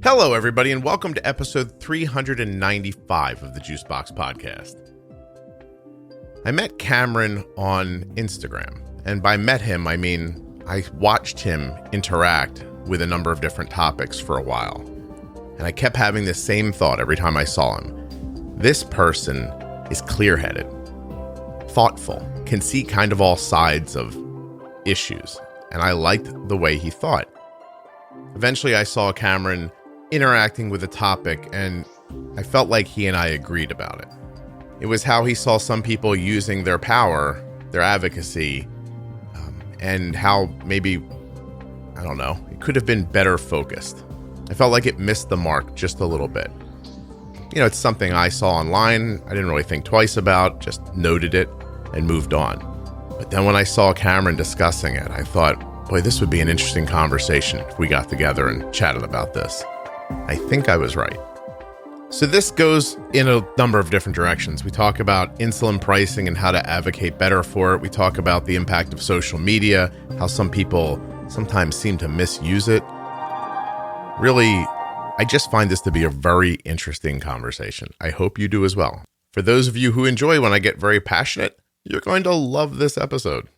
Hello, everybody, and welcome to episode 395 of the Juicebox Podcast. I met Cameron on Instagram, and by met him, I mean I watched him interact with a number of different topics for a while, and I kept having the same thought every time I saw him. This person is clear-headed, thoughtful, can see kind of all sides of issues, and I liked the way he thought. Eventually, I saw Cameron interacting with a topic, and I felt like he and I agreed about it. It was how he saw some people using their power, their advocacy, and how maybe, I don't know, it could have been better focused. I felt like it missed the mark just a little bit. You know, it's something I saw online, I didn't really think twice about, just noted it and moved on. But then when I saw Cameron discussing it, I thought, boy, this would be an interesting conversation if we got together and chatted about this. I think I was right. So this goes in a number of different directions. We talk about insulin pricing and how to advocate better for it. We talk about the impact of social media, how some people sometimes seem to misuse it. Really, I just find this to be a very interesting conversation. I hope you do as well. For those of you who enjoy when I get very passionate, you're going to love this episode.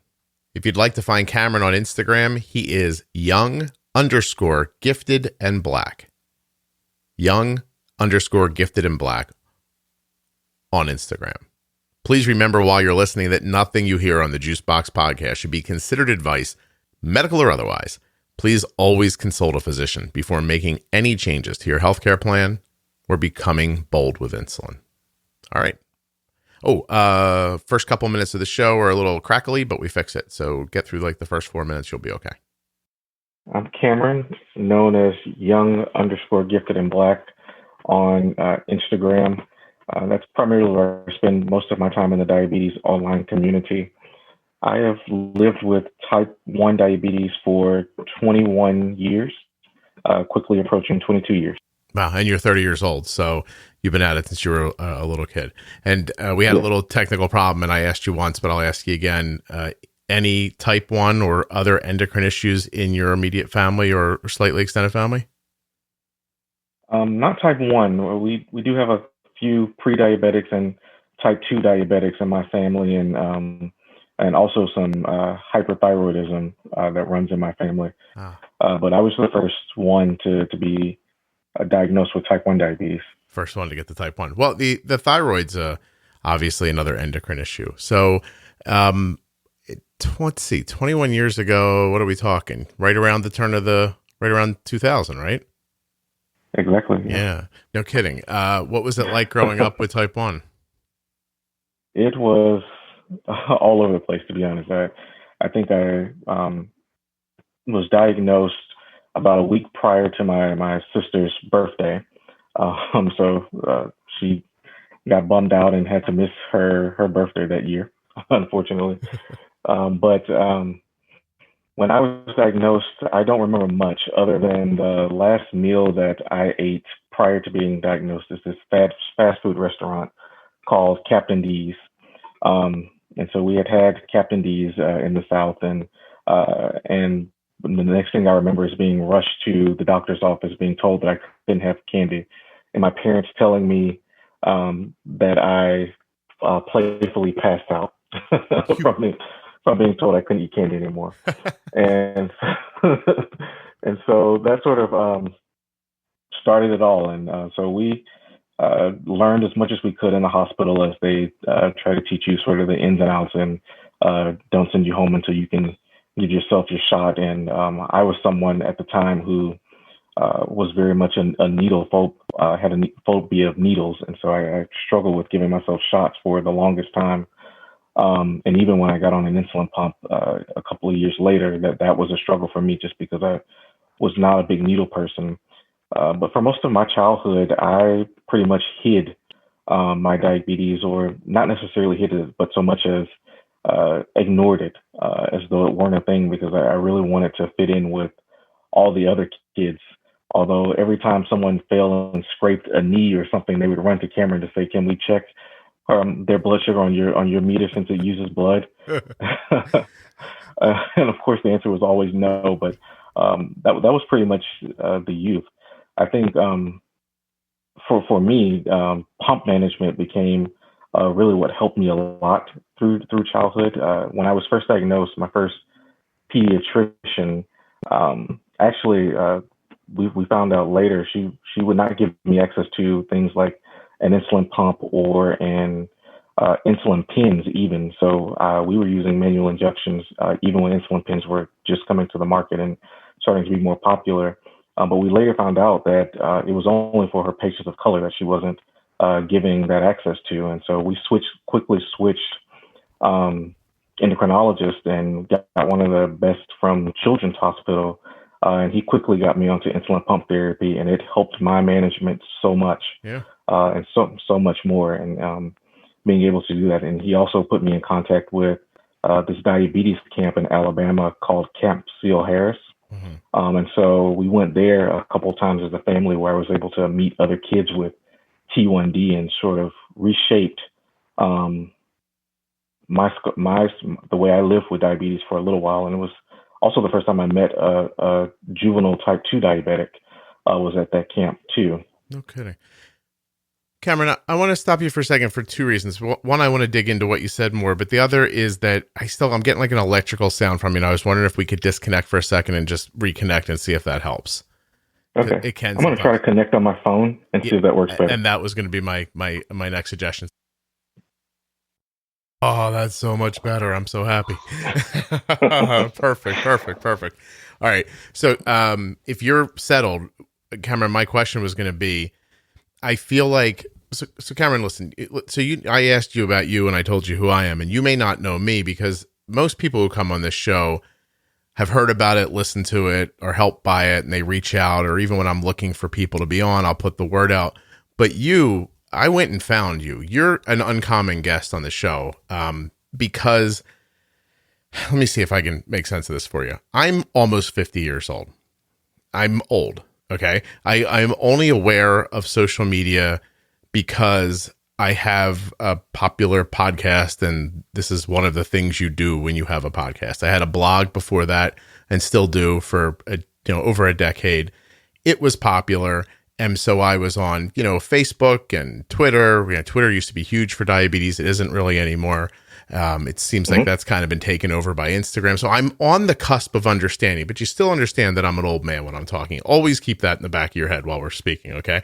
If you'd like to find Cameron on Instagram, he is young_gifted_and black. young_gifted_and black on Instagram. Please remember while you're listening that nothing you hear on the Juicebox Podcast should be considered advice, medical or otherwise. Please always consult a physician before making any changes to your healthcare plan or becoming bold with insulin. All right. First couple minutes of the show are a little crackly, but we fix it. So get through like the first 4 minutes, you'll be okay. I'm Cameron, known as young_gifted_and black on Instagram. That's primarily where I spend most of my time in the diabetes online community. I have lived with type 1 diabetes for 21 years, quickly approaching 22 years. Wow, and you're 30 years old, so you've been at it since you were a little kid. And we had a little technical problem, and I asked you once, but I'll ask you again. Any type 1 or other endocrine issues in your immediate family or slightly extended family? Not type 1. We do have a few pre-diabetics and type 2 diabetics in my family, and also some hyperthyroidism that runs in my family. But I was the first one to be diagnosed with type 1 diabetes. First one to get the type 1. Well, the thyroid's obviously another endocrine issue. So, let's see, 21 years ago, what are we talking? Right around 2000, right? Exactly. Yeah. No kidding. What was it like growing up with type 1? It was all over the place, to be honest. I think I was diagnosed about a week prior to my sister's birthday. So she got bummed out and had to miss her birthday that year, unfortunately. But when I was diagnosed, I don't remember much other than the last meal that I ate prior to being diagnosed is this fast food restaurant called Captain D's. And so we had Captain D's in the South, and the next thing I remember is being rushed to the doctor's office, being told that I couldn't have candy, and my parents telling me that I playfully passed out from being told I couldn't eat candy anymore. and so that sort of started it all. And so we learned as much as we could in the hospital as they try to teach you sort of the ins and outs, and don't send you home until you can give yourself your shot. And I was someone at the time who was very much a needle phobe, had a phobia of needles. And so I struggled with giving myself shots for the longest time. And even when I got on an insulin pump a couple of years later, that was a struggle for me just because I was not a big needle person. But for most of my childhood, I pretty much hid my diabetes, or not necessarily hid it, but so much as ignored it as though it weren't a thing, because I really wanted to fit in with all the other kids. Although every time someone fell and scraped a knee or something, they would run to Cameron to say, "Can we check their blood sugar on your meter since it uses blood? And of course, the answer was always no. But that was pretty much the youth. I think for me, pump management became really what helped me a lot through childhood. When I was first diagnosed, my first pediatrician, actually, we found out later she would not give me access to things like an insulin pump or an insulin pens even. So we were using manual injections even when insulin pens were just coming to the market and starting to be more popular. But we later found out that it was only for her patients of color that she wasn't giving that access to. And so we quickly switched endocrinologist and got one of the best from Children's Hospital. And he quickly got me onto insulin pump therapy, and it helped my management so much, and so much more. And being able to do that, and he also put me in contact with this diabetes camp in Alabama called Camp Seal Harris. And so we went there a couple of times as a family, where I was able to meet other kids with T1D and sort of reshaped the way I lived with diabetes for a little while. And it was also the first time I met a juvenile type 2 diabetic was at that camp too. No kidding. Cameron, I want to stop you for a second for two reasons. One, I want to dig into what you said more, but the other is that I'm getting like an electrical sound from you, and I was wondering if we could disconnect for a second and just reconnect and see if that helps. Okay. It can. I'm going to try to connect on my phone and see if that works better. And that was going to be my next suggestion. Oh, that's so much better. I'm so happy. Perfect. All right. So if you're settled, Cameron, my question was going to be, I feel like, so Cameron, listen, I asked you about you and I told you who I am, and you may not know me because most people who come on this show have heard about it, listened to it, or helped by it, and they reach out, or even when I'm looking for people to be on, I'll put the word out. But you, I went and found you. You're an uncommon guest on the show because, let me see if I can make sense of this for you. I'm almost 50 years old. I'm old, okay? I'm only aware of social media because I have a popular podcast, and this is one of the things you do when you have a podcast. I had a blog before that and still do for over a decade. It was popular. And so I was on, Facebook and Twitter. Twitter used to be huge for diabetes. It isn't really anymore. It seems like that's kind of been taken over by Instagram. So I'm on the cusp of understanding, but you still understand that I'm an old man when I'm talking. Always keep that in the back of your head while we're speaking, okay?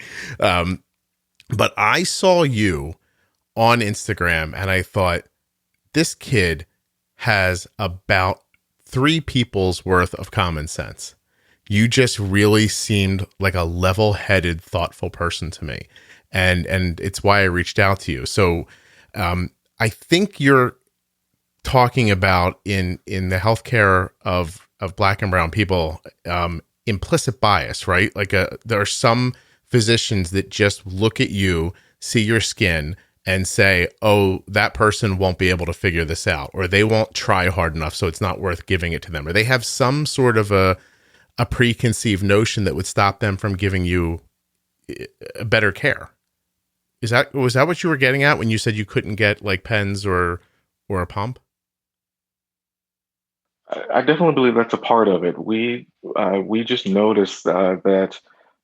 But I saw you on Instagram and I thought, this kid has about 3 people's worth of common sense. You just really seemed like a level-headed, thoughtful person to me. And it's why I reached out to you. So I think you're talking about in the healthcare of Black and brown people, implicit bias, right? Like there are some physicians that just look at you, see your skin, and say, oh, that person won't be able to figure this out, or they won't try hard enough, so it's not worth giving it to them. Or they have some sort of a preconceived notion that would stop them from giving you a better care. Was that what you were getting at when you said you couldn't get like pens or a pump? I definitely believe that's a part of it. We just noticed that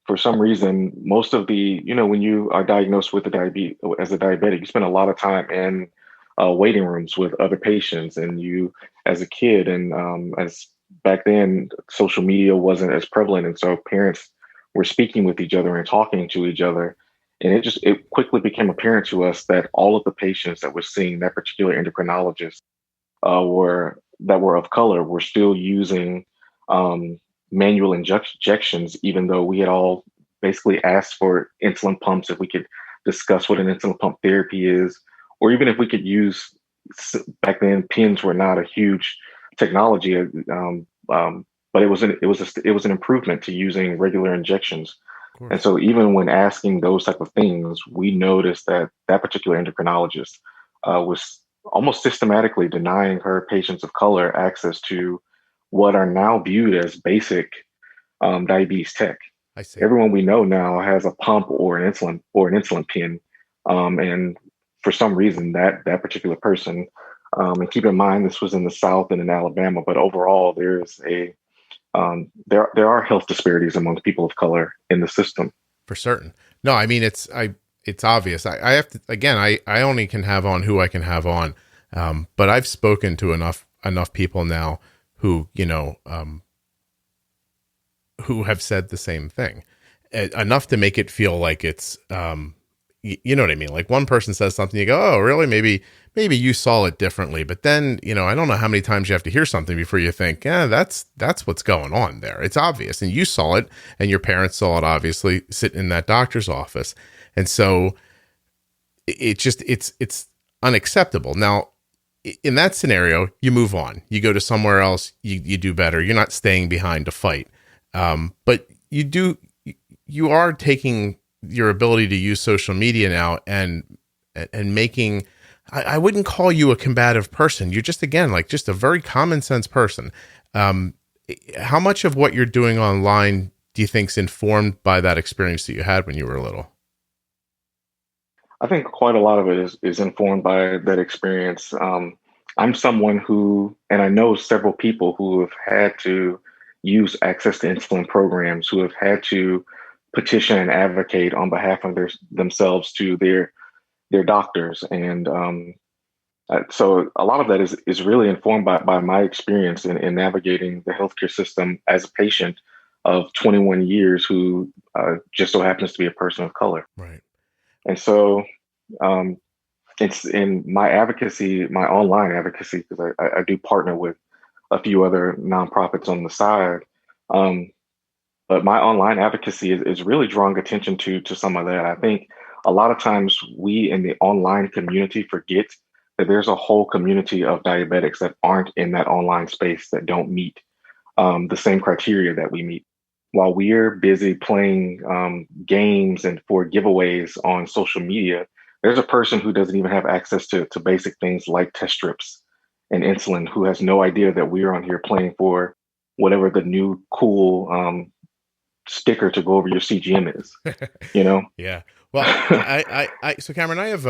for some reason, most of the, when you are diagnosed with as a diabetic, you spend a lot of time in waiting rooms with other patients, and you, as a kid, and as back then, social media wasn't as prevalent, and so parents were speaking with each other and talking to each other, and it quickly became apparent to us that all of the patients that were seeing that particular endocrinologist were of color were still using manual injections, even though we had all basically asked for insulin pumps, if we could discuss what an insulin pump therapy is, or even if we could use, back then pens were not a huge technology, but it was an improvement to using regular injections. And so even when asking those type of things, we noticed that particular endocrinologist was almost systematically denying her patients of color access to what are now viewed as basic diabetes tech. I see. Everyone we know now has a pump or an insulin pen, and for some reason, that particular person, and keep in mind, this was in the South and in Alabama, but overall, there's there are health disparities among people of color in the system. For certain. No, I mean, it's obvious. I have to, again, I only can have on who I can have on. But I've spoken to enough people now who, who have said the same thing, enough to make it feel like it's, you know what I mean? Like one person says something, you go, oh, really? Maybe you saw it differently. But then, I don't know how many times you have to hear something before you think, yeah, that's what's going on there. It's obvious. And you saw it and your parents saw it, obviously, sitting in that doctor's office. And so it's unacceptable. Now, in that scenario, you move on, you go to somewhere else, you do better. You're not staying behind to fight. But you are taking your ability to use social media now and making, I wouldn't call you a combative person. You're just, again, like just a very common sense person. How much of what you're doing online do you think is informed by that experience that you had when you were little? I think quite a lot of it is informed by that experience. I'm someone who, and I know several people who have had to use access to insulin programs, who have had to petition and advocate on behalf of themselves to their doctors. And so a lot of that is really informed by my experience in navigating the healthcare system as a patient of 21 years who just so happens to be a person of color. Right. And so it's in my advocacy, my online advocacy, because I do partner with a few other nonprofits on the side. But my online advocacy is really drawing attention to some of that. I think a lot of times we in the online community forget that there's a whole community of diabetics that aren't in that online space, that don't meet the same criteria that we meet. While we're busy playing games and for giveaways on social media, there's a person who doesn't even have access to basic things like test strips and insulin, who has no idea that we're on here playing for whatever the new cool sticker to go over your CGM is, Yeah. Well, so Cameron, I have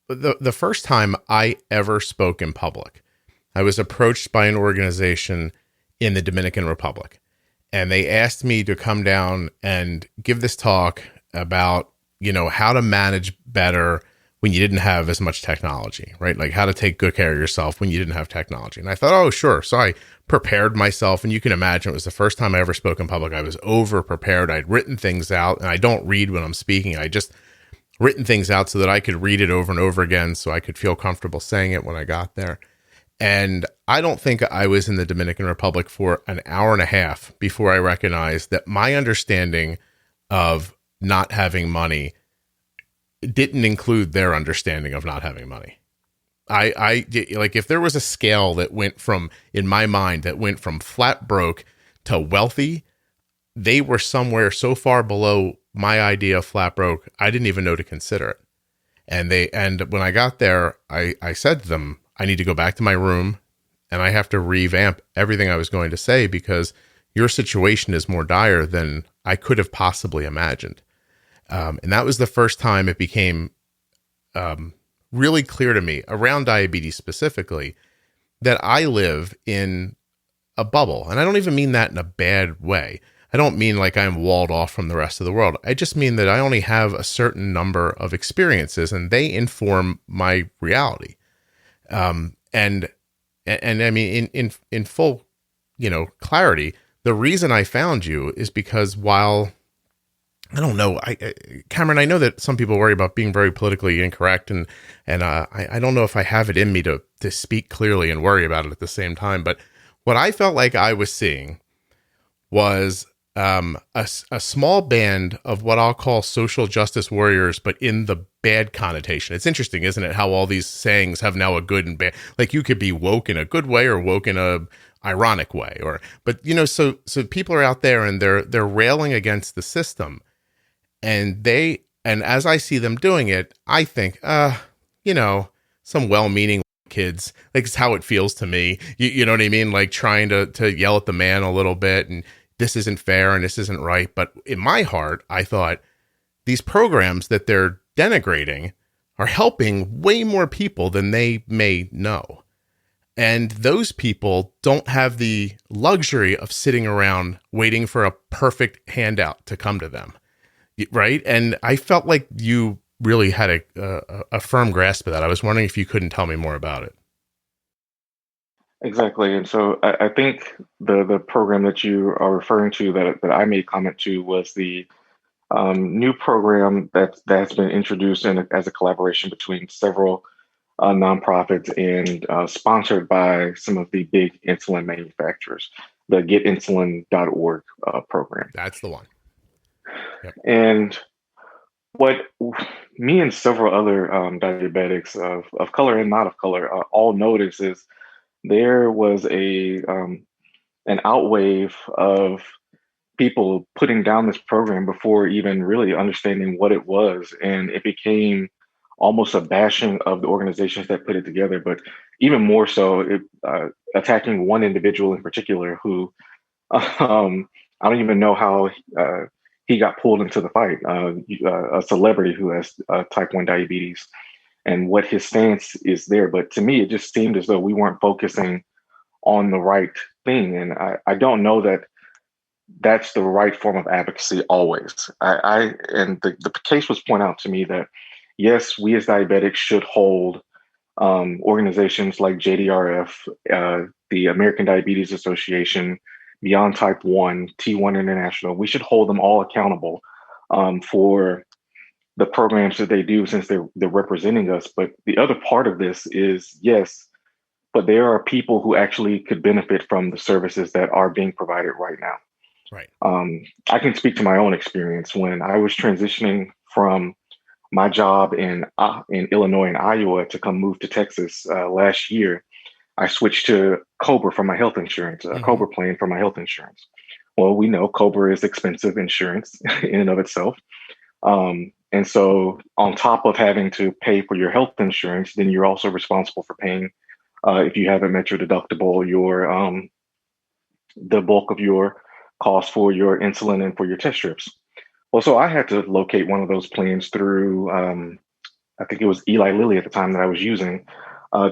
the first time I ever spoke in public, I was approached by an organization in the Dominican Republic, and they asked me to come down and give this talk about, how to manage better when you didn't have as much technology, right? Like how to take good care of yourself when you didn't have technology. And I thought, oh, sure. So I prepared myself, and you can imagine it was the first time I ever spoke in public. I was over prepared. I'd written things out, and I don't read when I'm speaking. I just written things out so that I could read it over and over again, so I could feel comfortable saying it when I got there. And I don't think I was in the Dominican Republic for an hour and a half before I recognized that my understanding of not having money didn't include their understanding of not having money. I like, if there was a scale that went from, in my mind, that went from flat broke to wealthy, they were somewhere so far below my idea of flat broke, I didn't even know to consider it. And when I got there, I said to them, I need to go back to my room and I have to revamp everything I was going to say, because your situation is more dire than I could have possibly imagined. And that was the first time it became really clear to me, around diabetes specifically, that I live in a bubble. And I don't even mean that in a bad way. I don't mean like I'm walled off from the rest of the world. I just mean that I only have a certain number of experiences, and they inform my reality. And I mean, in full, clarity, the reason I found you is because while, I don't know, Cameron, I know that some people worry about being very politically incorrect, and I don't know if I have it in me to speak clearly and worry about it at the same time. But what I felt like I was seeing was a small band of what I'll call social justice warriors, but in the bad connotation. It's interesting, isn't it, how all these sayings have now a good and bad, like you could be woke in a good way or woke in a ironic way, but so people are out there and they're railing against the system, and as I see them doing it, I think, some well-meaning kids, like it's how it feels to me. You know what I mean? Like trying to yell at the man a little bit, and this isn't fair and this isn't right. But in my heart, I thought these programs that they're denigrating are helping way more people than they may know. And those people don't have the luxury of sitting around waiting for a perfect handout to come to them. Right. And I felt like you really had a firm grasp of that. I was wondering if you couldn't tell me more about it. Exactly. And so I think the program that you are referring to that I made comment to was the new program that's been introduced as a collaboration between several nonprofits and sponsored by some of the big insulin manufacturers, the getinsulin.org program. That's the one. Yep. And what me and several other diabetics of color and not of color all noticed is there was an outwave of people putting down this program before even really understanding what it was. And it became almost a bashing of the organizations that put it together, but even more so, attacking one individual in particular who I don't even know how he got pulled into the fight, a celebrity who has type 1 diabetes and what his stance is there. But to me, it just seemed as though we weren't focusing on the right thing. And I don't know that that's the right form of advocacy always. And the case was pointed out to me that, yes, we as diabetics should hold organizations like JDRF, the American Diabetes Association, Beyond Type 1, T1 International. We should hold them all accountable for the programs that they do since they're representing us. But the other part of this is, yes, but there are people who actually could benefit from the services that are being provided right now. Right. I can speak to my own experience when I was transitioning from my job in Illinois and Iowa to come move to Texas last year. I switched to Cobra for my health insurance, a Cobra plan for my health insurance. Well, we know Cobra is expensive insurance in and of itself. And so on top of having to pay for your health insurance, then you're also responsible for paying, if you haven't met your deductible, the bulk of your cost for your insulin and for your test strips. Well, so I had to locate one of those plans through, I think it was Eli Lilly at the time that I was using,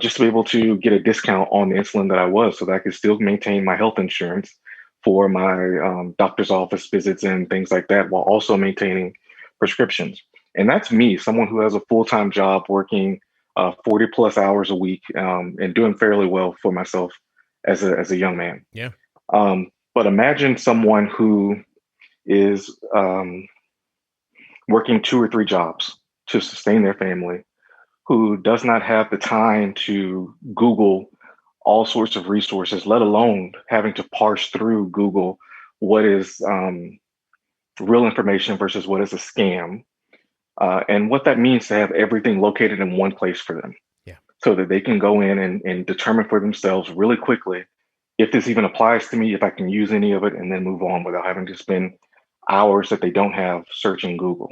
just to be able to get a discount on the insulin that I was so that I could still maintain my health insurance for my doctor's office visits and things like that, while also maintaining prescriptions. And that's me, someone who has a full-time job working 40 plus hours a week and doing fairly well for myself as a young man. Yeah. But imagine someone who is working 2 or 3 jobs to sustain their family, who does not have the time to Google all sorts of resources, let alone having to parse through Google what is real information versus what is a scam, and what that means to have everything located in one place for them. Yeah. So that they can go in and determine for themselves really quickly if this even applies to me, if I can use any of it, and then move on without having to spend hours that they don't have searching Google.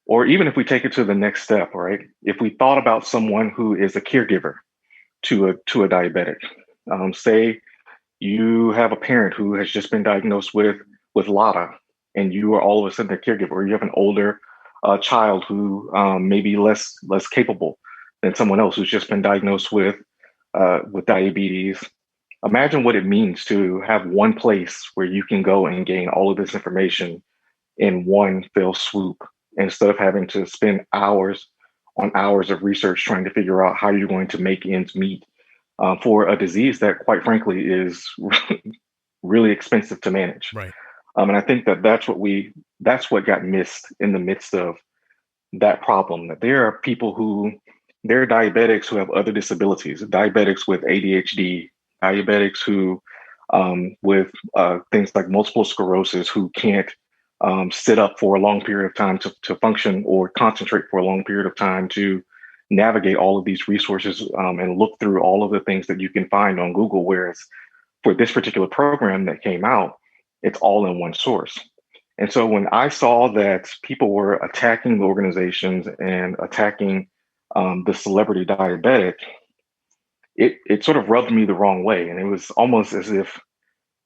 Or even if we take it to the next step, right? If we thought about someone who is a caregiver to a diabetic, say you have a parent who has just been diagnosed with LADA, and you are all of a sudden a caregiver, or you have an older child who may be less capable than someone else who's just been diagnosed with diabetes. Imagine what it means to have one place where you can go and gain all of this information in one fell swoop, instead of having to spend hours on hours of research trying to figure out how you're going to make ends meet for a disease that, quite frankly, is really expensive to manage. Right. And I think that's what got missed in the midst of that problem, that there are people who, they're diabetics who have other disabilities, diabetics with ADHD, diabetics who with things like multiple sclerosis, who can't sit up for a long period of time to function, or concentrate for a long period of time to navigate all of these resources and look through all of the things that you can find on Google. Whereas for this particular program that came out, it's all in one source. And so when I saw that people were attacking the organizations and attacking the celebrity diabetic, it sort of rubbed me the wrong way. And it was almost as if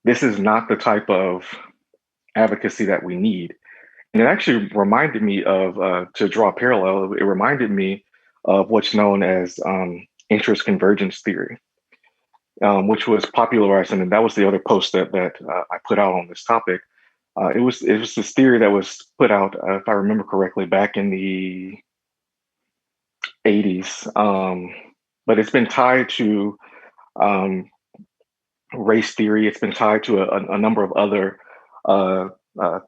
this is not the type of advocacy that we need. it actually reminded me of, to draw a parallel, it reminded me of what's known as interest convergence theory, which was popularized, and that was the other post that I put out on this topic. It was this theory that was put out, if I remember correctly, back in the 80s, but it's been tied to race theory. It's been tied to a number of other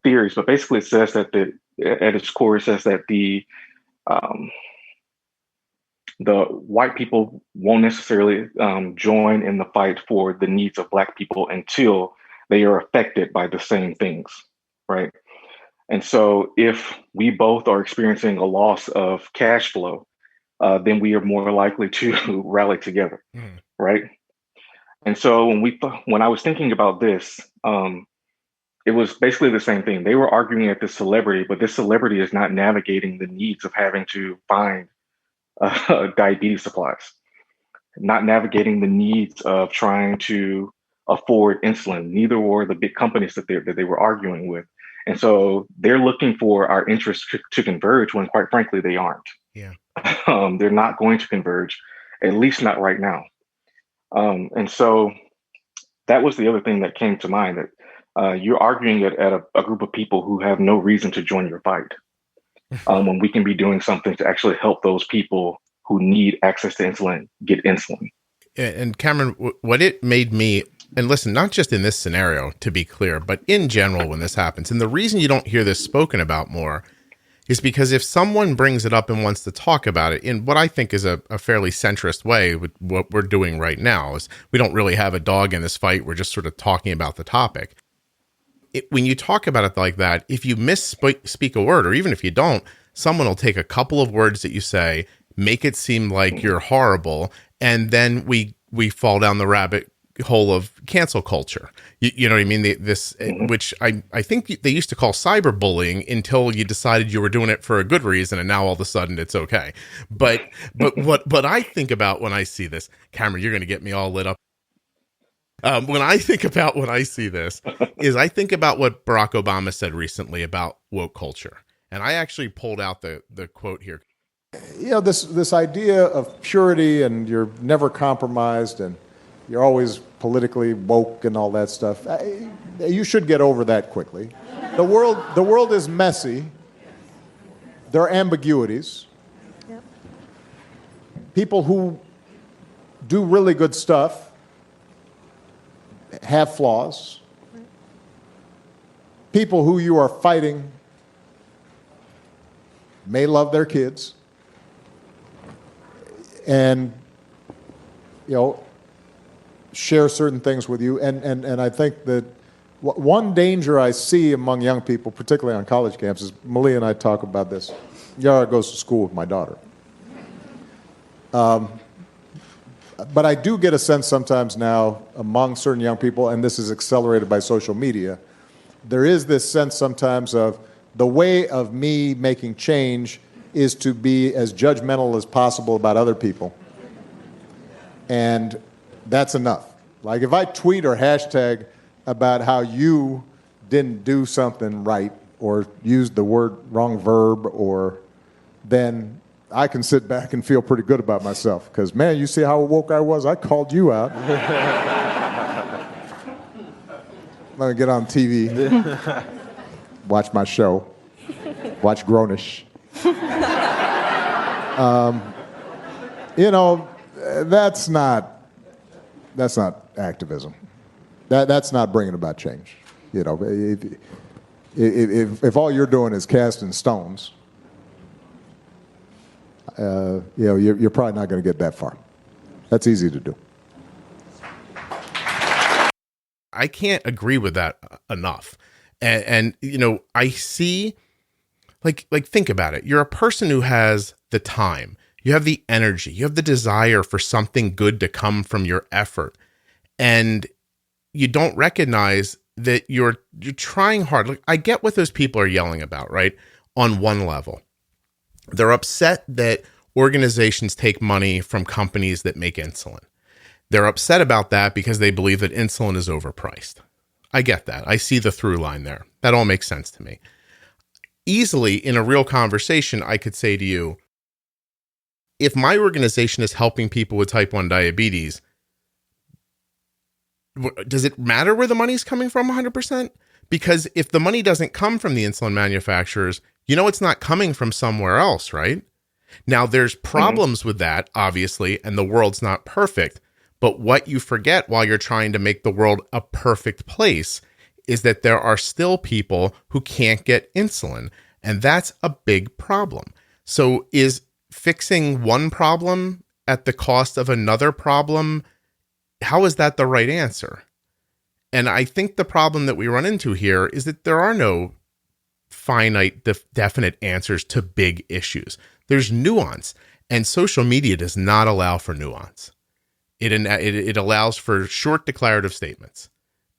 theories, but basically it says that at its core, it says that the white people won't necessarily join in the fight for the needs of Black people until they are affected by the same things, right? And so if we both are experiencing a loss of cash flow, then we are more likely to rally together, right? And so when I was thinking about this, it was basically the same thing. They were arguing at this celebrity, but this celebrity is not navigating the needs of having to find diabetes supplies, not navigating the needs of trying to afford insulin. Neither were the big companies that they were arguing with. And so they're looking for our interests to converge when, quite frankly, they aren't. Yeah. They're not going to converge, at least not right now. And so that was the other thing that came to mind, that you're arguing at a group of people who have no reason to join your fight, when we can be doing something to actually help those people who need access to insulin get insulin. And Cameron, what it made me, and listen, not just in this scenario, to be clear, but in general when this happens, and the reason you don't hear this spoken about more is because if someone brings it up and wants to talk about it in what I think is a fairly centrist way, with what we're doing right now, is we don't really have a dog in this fight. We're just sort of talking about the topic. When you talk about it like that, if you misspeak a word, or even if you don't, someone will take a couple of words that you say, make it seem like you're horrible, and then we fall down the rabbit hole of cancel culture. You know what I mean? Which I think they used to call cyberbullying until you decided you were doing it for a good reason, and now all of a sudden it's okay. But what I think about when I see this, Cameron, you're going to get me all lit up. When I see this, is I think about what Barack Obama said recently about woke culture, and I actually pulled out the quote here. You know, this idea of purity, and you're never compromised, and you're always politically woke and all that stuff. You should get over that quickly. The world is messy. There are ambiguities. Yep. People who do really good stuff have flaws. Right. People who you are fighting may love their kids. And, you know, share certain things with you. And I think that one danger I see among young people, particularly on college campuses, Malia and I talk about this. Yara goes to school with my daughter. But I do get a sense sometimes now among certain young people, and this is accelerated by social media, there is this sense sometimes of the way of me making change is to be as judgmental as possible about other people. And that's enough. Like if I tweet or hashtag about how you didn't do something right or used the wrong verb, or then I can sit back and feel pretty good about myself because, man, you see how woke I was? I called you out. Let me get on TV, watch my show, watch Grownish. You know, that's not activism. That's not bringing about change. You know, if all you're doing is casting stones, you know, you're probably not going to get that far. That's easy to do. I can't agree with that enough. And you know, I see, like think about it. You're a person who has the time, you have the energy, you have the desire for something good to come from your effort, and you don't recognize that you're trying hard. Like, I get what those people are yelling about, right? On one level, they're upset that organizations take money from companies that make insulin. They're upset about that because they believe that insulin is overpriced. I get that. I see the through line there. That all makes sense to me. easily in a real conversation, I could say to you, if my organization is helping people with type 1 diabetes, does it matter where the money's coming from 100%? Because if the money doesn't come from the insulin manufacturers, it's not coming from somewhere else, right? Now, there's problems with that, obviously, and the world's not perfect. But what you forget while you're trying to make the world a perfect place is that there are still people who can't get insulin, and that's a big problem. So is fixing one problem at the cost of another problem, how is that the right answer? And I think the problem that we run into here is that there are no finite, definite answers to big issues. There's nuance, and social media does not allow for nuance. It allows for short declarative statements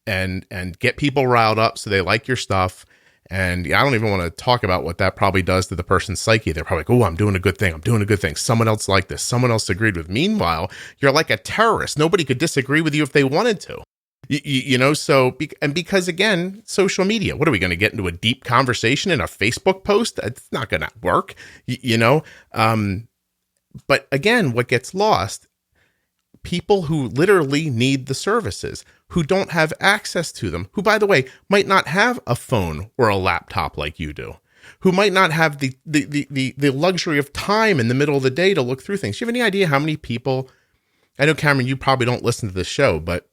and get people riled up so they like your stuff. And I don't even want to talk about what that probably does to the person's psyche. They're probably like, oh, I'm doing a good thing. I'm doing a good thing. Someone else liked this. Someone else agreed with. Meanwhile, you're like a terrorist. Nobody could disagree with you if they wanted to. Because again, social media, what are we going to get into a deep conversation in a Facebook post? It's not going to work, But again, what gets lost, people who literally need the services, who don't have access to them, who, by the way, might not have a phone or a laptop like you do, who might not have the luxury of time in the middle of the day to look through things. Do you have any idea how many people, I know, Cameron, you probably don't listen to this show, but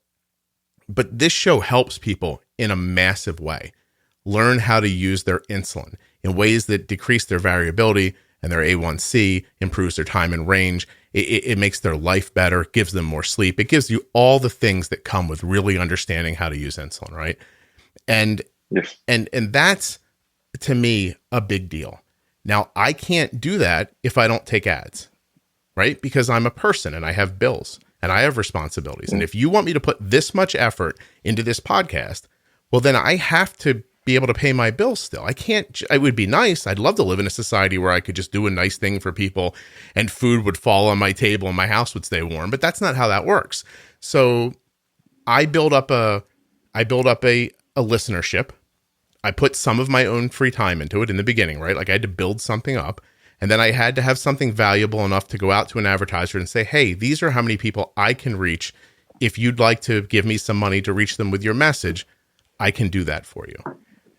this show helps people in a massive way learn how to use their insulin in ways that decrease their variability and their A1C, improves their time in range. It makes their life better, gives them more sleep. It gives you all the things that come with really understanding how to use insulin, right? And yes. and that's, to me, a big deal. Now, I can't do that if I don't take ads, right? Because I'm a person and I have bills and I have responsibilities. And if you want me to put this much effort into this podcast, well, then I have to be able to pay my bills still. I can't, it would be nice. I'd love to live in a society where I could just do a nice thing for people and food would fall on my table and my house would stay warm, but that's not how that works. So I build up a listenership. I put some of my own free time into it in the beginning, right? Like I had to build something up, and then I had to have something valuable enough to go out to an advertiser and say, hey, these are how many people I can reach. If you'd like to give me some money to reach them with your message, I can do that for you.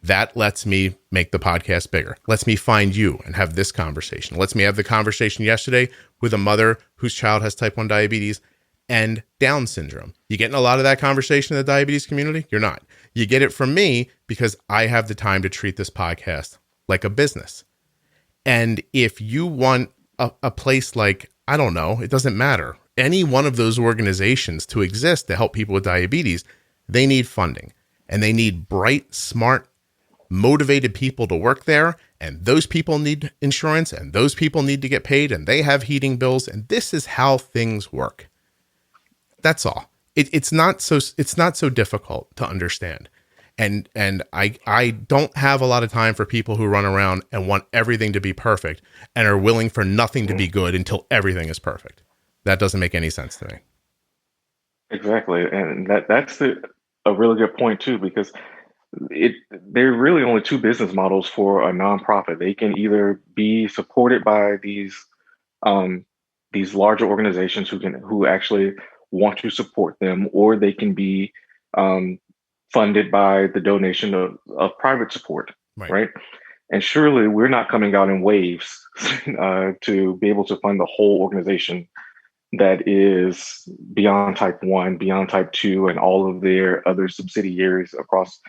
That lets me make the podcast bigger, lets me find you and have this conversation, lets me have the conversation yesterday with a mother whose child has type 1 diabetes and Down syndrome. You getting a lot of that conversation in the diabetes community? You're not. You get it from me because I have the time to treat this podcast like a business. And if you want a place like, I don't know, it doesn't matter, any one of those organizations to exist to help people with diabetes, they need funding and they need bright, smart, motivated people to work there, and those people need insurance, and those people need to get paid, and they have heating bills, and this is how things work. That's all. It's not so difficult to understand, and I don't have a lot of time for people who run around and want everything to be perfect and are willing for nothing to be good until everything is perfect. That doesn't make any sense to me. Exactly, and that's a really good point too, because there are really only two business models for a nonprofit. They can either be supported by these larger organizations who actually want to support them, or they can be funded by the donation of private support, right? And surely we're not coming out in waves to be able to fund the whole organization that is beyond type 1, beyond type 2, and all of their other subsidiaries across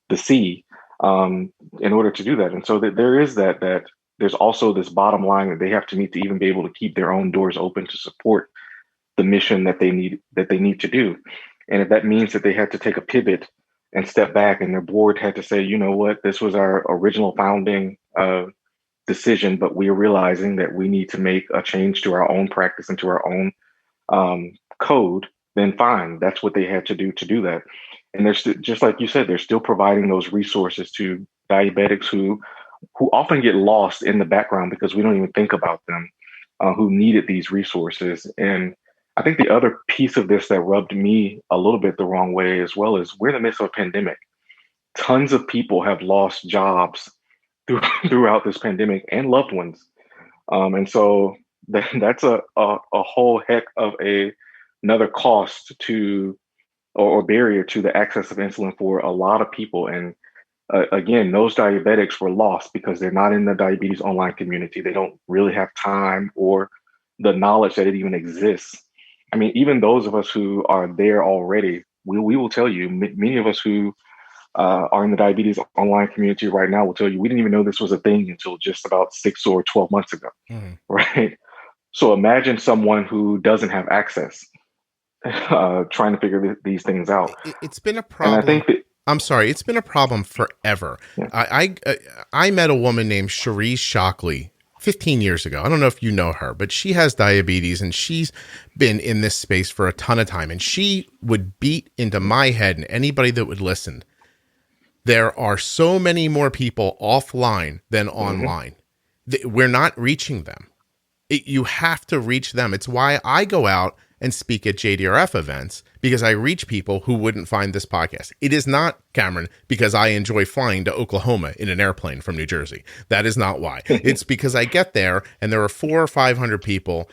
the sea in order to do that. And so there is that there's also this bottom line that they have to meet to even be able to keep their own doors open to support the mission that they need to do. And if that means that they had to take a pivot and step back, and their board had to say, you know what, this was our original founding decision, but we're realizing that we need to make a change to our own practice and to our own code, then fine, that's what they had to do that. And they're just like you said, they're still providing those resources to diabetics who often get lost in the background because we don't even think about them, who needed these resources. And I think the other piece of this that rubbed me a little bit the wrong way as well is we're in the midst of a pandemic. Tons of people have lost jobs throughout this pandemic, and loved ones. And so that's a whole heck of another cost to or barrier to the access of insulin for a lot of people. And again, those diabetics were lost because they're not in the diabetes online community. They don't really have time or the knowledge that it even exists. I mean, even those of us who are there already, we will tell you, many of us who are in the diabetes online community right now will tell you we didn't even know this was a thing until just about 6 or 12 months ago, right? So imagine someone who doesn't have access, trying to figure these things out. It's been a problem. And I think that, I'm sorry, it's been a problem forever. Yeah. I met a woman named Cherise Shockley 15 years ago. I don't know if you know her, but she has diabetes and she's been in this space for a ton of time. And she would beat into my head and anybody that would listen. There are so many more people offline than online. We're not reaching them. You have to reach them. It's why I go out and speak at JDRF events, because I reach people who wouldn't find this podcast. It is not, Cameron, because I enjoy flying to Oklahoma in an airplane from New Jersey. That is not why. It's because I get there and there are 400 or 500 people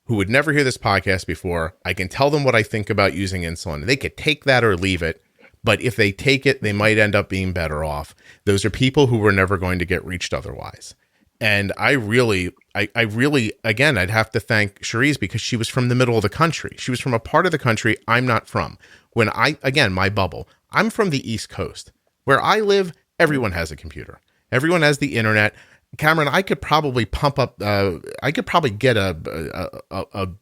who would never hear this podcast before. I can tell them what I think about using insulin. They could take that or leave it. But if they take it, they might end up being better off. Those are people who were never going to get reached otherwise. And I really, again, I'd have to thank Cherise because she was from the middle of the country. She was from a part of the country I'm not from. My bubble, I'm from the East Coast. Where I live, everyone has a computer. Everyone has the internet. Cameron, I could probably get an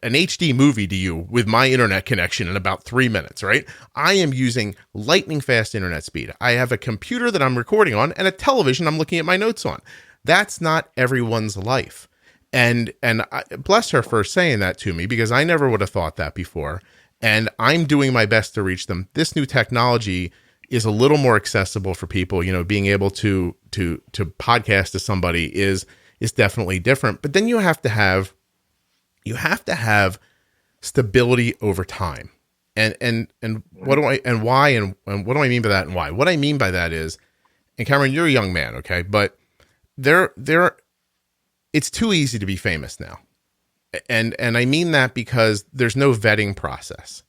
HD movie to you with my internet connection in about 3 minutes, right? I am using lightning fast internet speed. I have a computer that I'm recording on and a television I'm looking at my notes on. That's not everyone's life. And I, bless her for saying that to me, because I never would have thought that before. And I'm doing my best to reach them. This new technology is a little more accessible for people. You know, being able to podcast to somebody is definitely different. But then you have to have stability over time. And what do I, and why, and what do I mean by that and why? What I mean by that is, and Cameron, you're a young man, okay? But it's too easy to be famous now. And I mean that because there's no vetting process.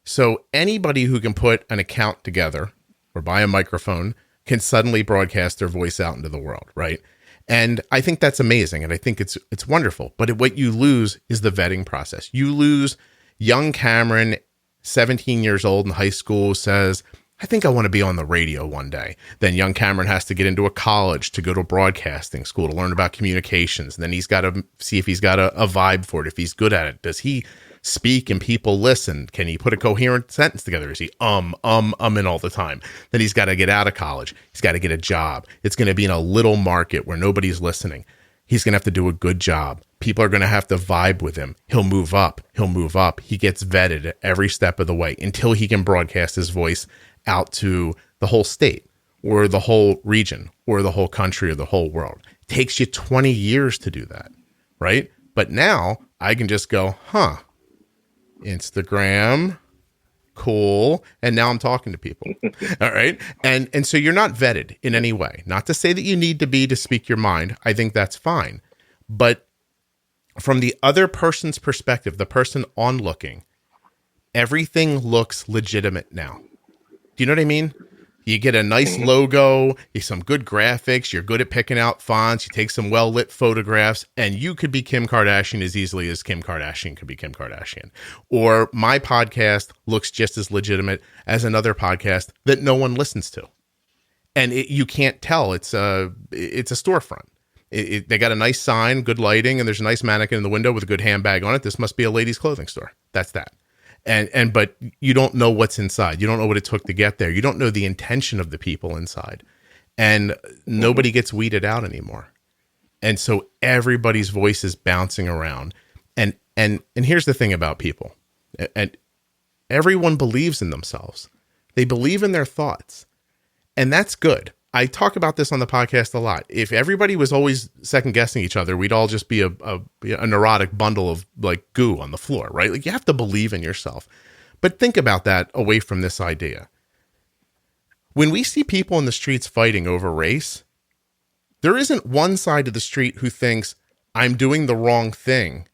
So anybody who can put an account together or buy a microphone can suddenly broadcast their voice out into the world, right? And I think that's amazing. And I think it's wonderful. But what you lose is the vetting process. You lose young Cameron, 17 years old in high school, says, I think I want to be on the radio one day. Then young Cameron has to get into a college to go to a broadcasting school to learn about communications. And then he's got to see if he's got a vibe for it, if he's good at it. Does he speak and people listen? Can he put a coherent sentence together? Is he in all the time? Then he's got to get out of college. He's got to get a job. It's going to be in a little market where nobody's listening. He's going to have to do a good job. People are going to have to vibe with him. He'll move up. He gets vetted at every step of the way until he can broadcast his voice out to the whole state or the whole region or the whole country or the whole world. It takes you 20 years to do that, right? But now I can just go, Instagram, cool. And now I'm talking to people. All right. And so you're not vetted in any way. Not to say that you need to be to speak your mind. I think that's fine. But from the other person's perspective, the person onlooking, everything looks legitimate now. Do you know what I mean? You get a nice logo, some good graphics, you're good at picking out fonts, you take some well-lit photographs, and you could be Kim Kardashian as easily as Kim Kardashian could be Kim Kardashian. Or my podcast looks just as legitimate as another podcast that no one listens to. And you can't tell. It's a storefront. They got a nice sign, good lighting, and there's a nice mannequin in the window with a good handbag on it. This must be a ladies' clothing store. That's that. But you don't know what's inside. You don't know what it took to get there. You don't know the intention of the people inside. And nobody gets weeded out anymore. And so everybody's voice is bouncing around. And here's the thing about people. And everyone believes in themselves. They believe in their thoughts. And that's good. I talk about this on the podcast a lot. If everybody was always second guessing each other, we'd all just be a neurotic bundle of like goo on the floor, right? Like you have to believe in yourself. But think about that away from this idea. When we see people in the streets fighting over race, there isn't one side of the street who thinks I'm doing the wrong thing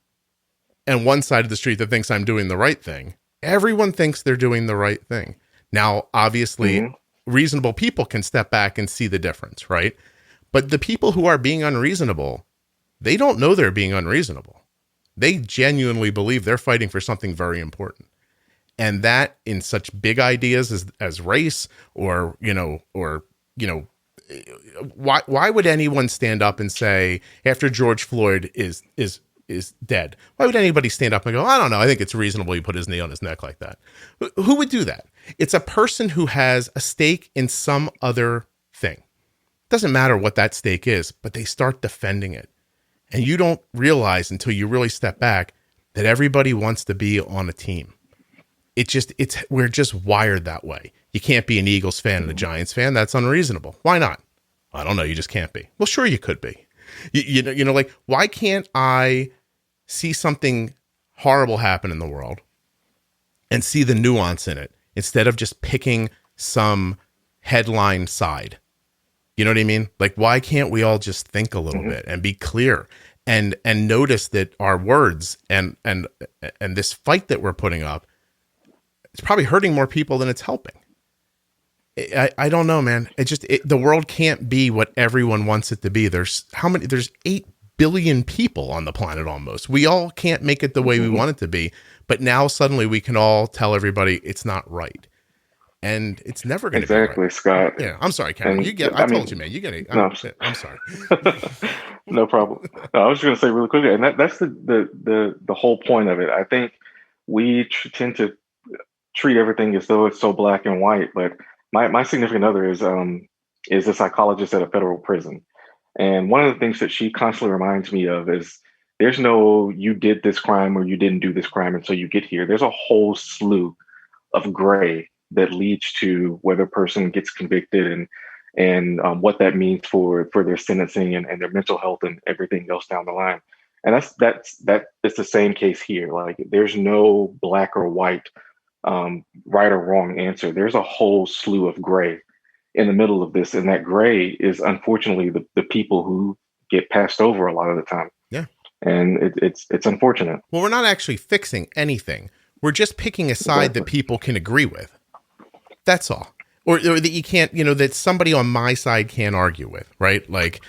and one side of the street that thinks I'm doing the right thing. Everyone thinks they're doing the right thing. Now, obviously, reasonable people can step back and see the difference, right? But the people who are being unreasonable, they don't know they're being unreasonable. They genuinely believe they're fighting for something very important. And that in such big ideas as race or why would anyone stand up and say after George Floyd is dead, why would anybody stand up and go, I don't know, I think it's reasonable he put his knee on his neck like that? Who would do that? It's a person who has a stake in some other thing. It doesn't matter what that stake is, but they start defending it. And you don't realize until you really step back that everybody wants to be on a team. We're just wired that way. You can't be an Eagles fan and a Giants fan. That's unreasonable. Why not? I don't know. You just can't be. Well, sure you could be. You know, like, why can't I see something horrible happen in the world and see the nuance in it instead of just picking some headline side? You know what I mean? Like, why can't we all just think a little bit and be clear and notice that our words and this fight that we're putting up, it's probably hurting more people than it's helping. I don't know, man. The world can't be what everyone wants it to be. There's 8 billion people on the planet almost. We all can't make it the way we want it to be. But now suddenly we can all tell everybody it's not right. And it's never going to be right. Exactly, Scott. Yeah, I'm sorry, Cameron. I told you, man. You get it. I'm sorry. No problem. No, I was just going to say really quickly, and that's the whole point of it. I think we tend to treat everything as though it's so black and white. But my significant other is a psychologist at a federal prison, and one of the things that she constantly reminds me of is there's no you did this crime or you didn't do this crime, and so you get here. There's a whole slew of gray that leads to whether a person gets convicted and what that means for their sentencing and their mental health and everything else down the line. And that's the same case here. Like, there's no black or white, right or wrong answer. There's a whole slew of gray in the middle of this. And that gray is unfortunately the people who get passed over a lot of the time. Yeah. And it's unfortunate. Well, we're not actually fixing anything. We're just picking a side that people can agree with. That's all. Or that you can't, that somebody on my side can't argue with, right? Like,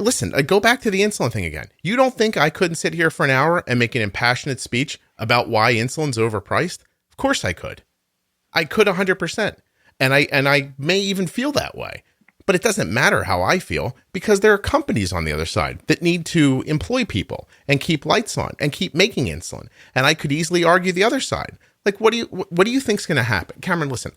listen, go back to the insulin thing again. You don't think I couldn't sit here for an hour and make an impassionate speech about why insulin's overpriced? Of course I could. I could 100%. And I may even feel that way. But it doesn't matter how I feel because there are companies on the other side that need to employ people and keep lights on and keep making insulin. And I could easily argue the other side. Like, what do you think's going to happen? Cameron, listen,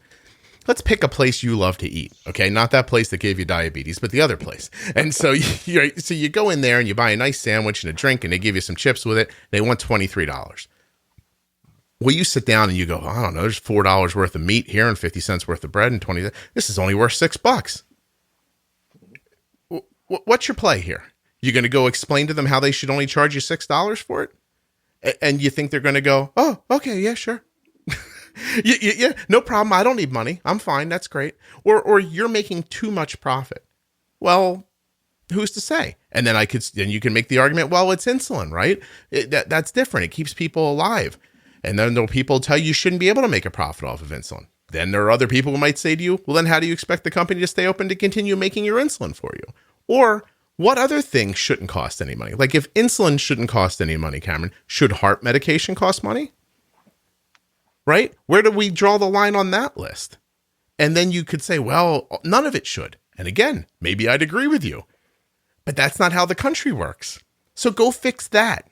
let's pick a place you love to eat. Okay. Not that place that gave you diabetes, but the other place. And so you go in there and you buy a nice sandwich and a drink and they give you some chips with it. They want $23. Well, you sit down and you go, I don't know, there's $4 worth of meat here and 50 cents worth of bread and 20. This is only worth $6. What's your play here? You're going to go explain to them how they should only charge you $6 for it? And you think they're going to go, oh, okay, yeah, sure. Yeah, no problem. I don't need money. I'm fine. That's great. Or you're making too much profit. Well, who's to say? And then you can make the argument, well, it's insulin, right? That's different. It keeps people alive. And then there'll people tell you shouldn't be able to make a profit off of insulin. Then there are other people who might say to you, well, then how do you expect the company to stay open to continue making your insulin for you? Or what other things shouldn't cost any money? Like, if insulin shouldn't cost any money, Cameron, should heart medication cost money? Right? Where do we draw the line on that list? And then you could say, well, none of it should. And again, maybe I'd agree with you. But that's not how the country works. So go fix that.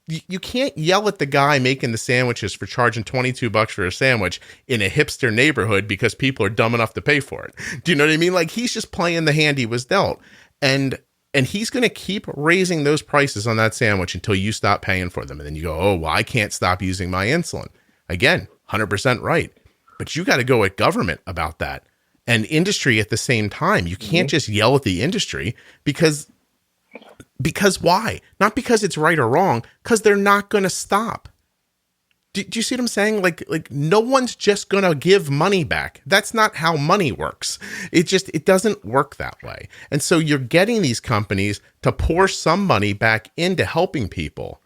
You can't yell at the guy making the sandwiches for charging $22 for a sandwich in a hipster neighborhood because people are dumb enough to pay for it. Do you know what I mean? Like, he's just playing the hand he was dealt. And he's going to keep raising those prices on that sandwich until you stop paying for them. And then you go, oh, well, I can't stop using my insulin. Again, 100% right. But you got to go at government about that and industry at the same time. You can't just yell at the industry because why? Not because it's right or wrong, because they're not going to stop. Do you see what I'm saying? Like no one's just going to give money back. That's not how money works. It doesn't work that way. And so you're getting these companies to pour some money back into helping people.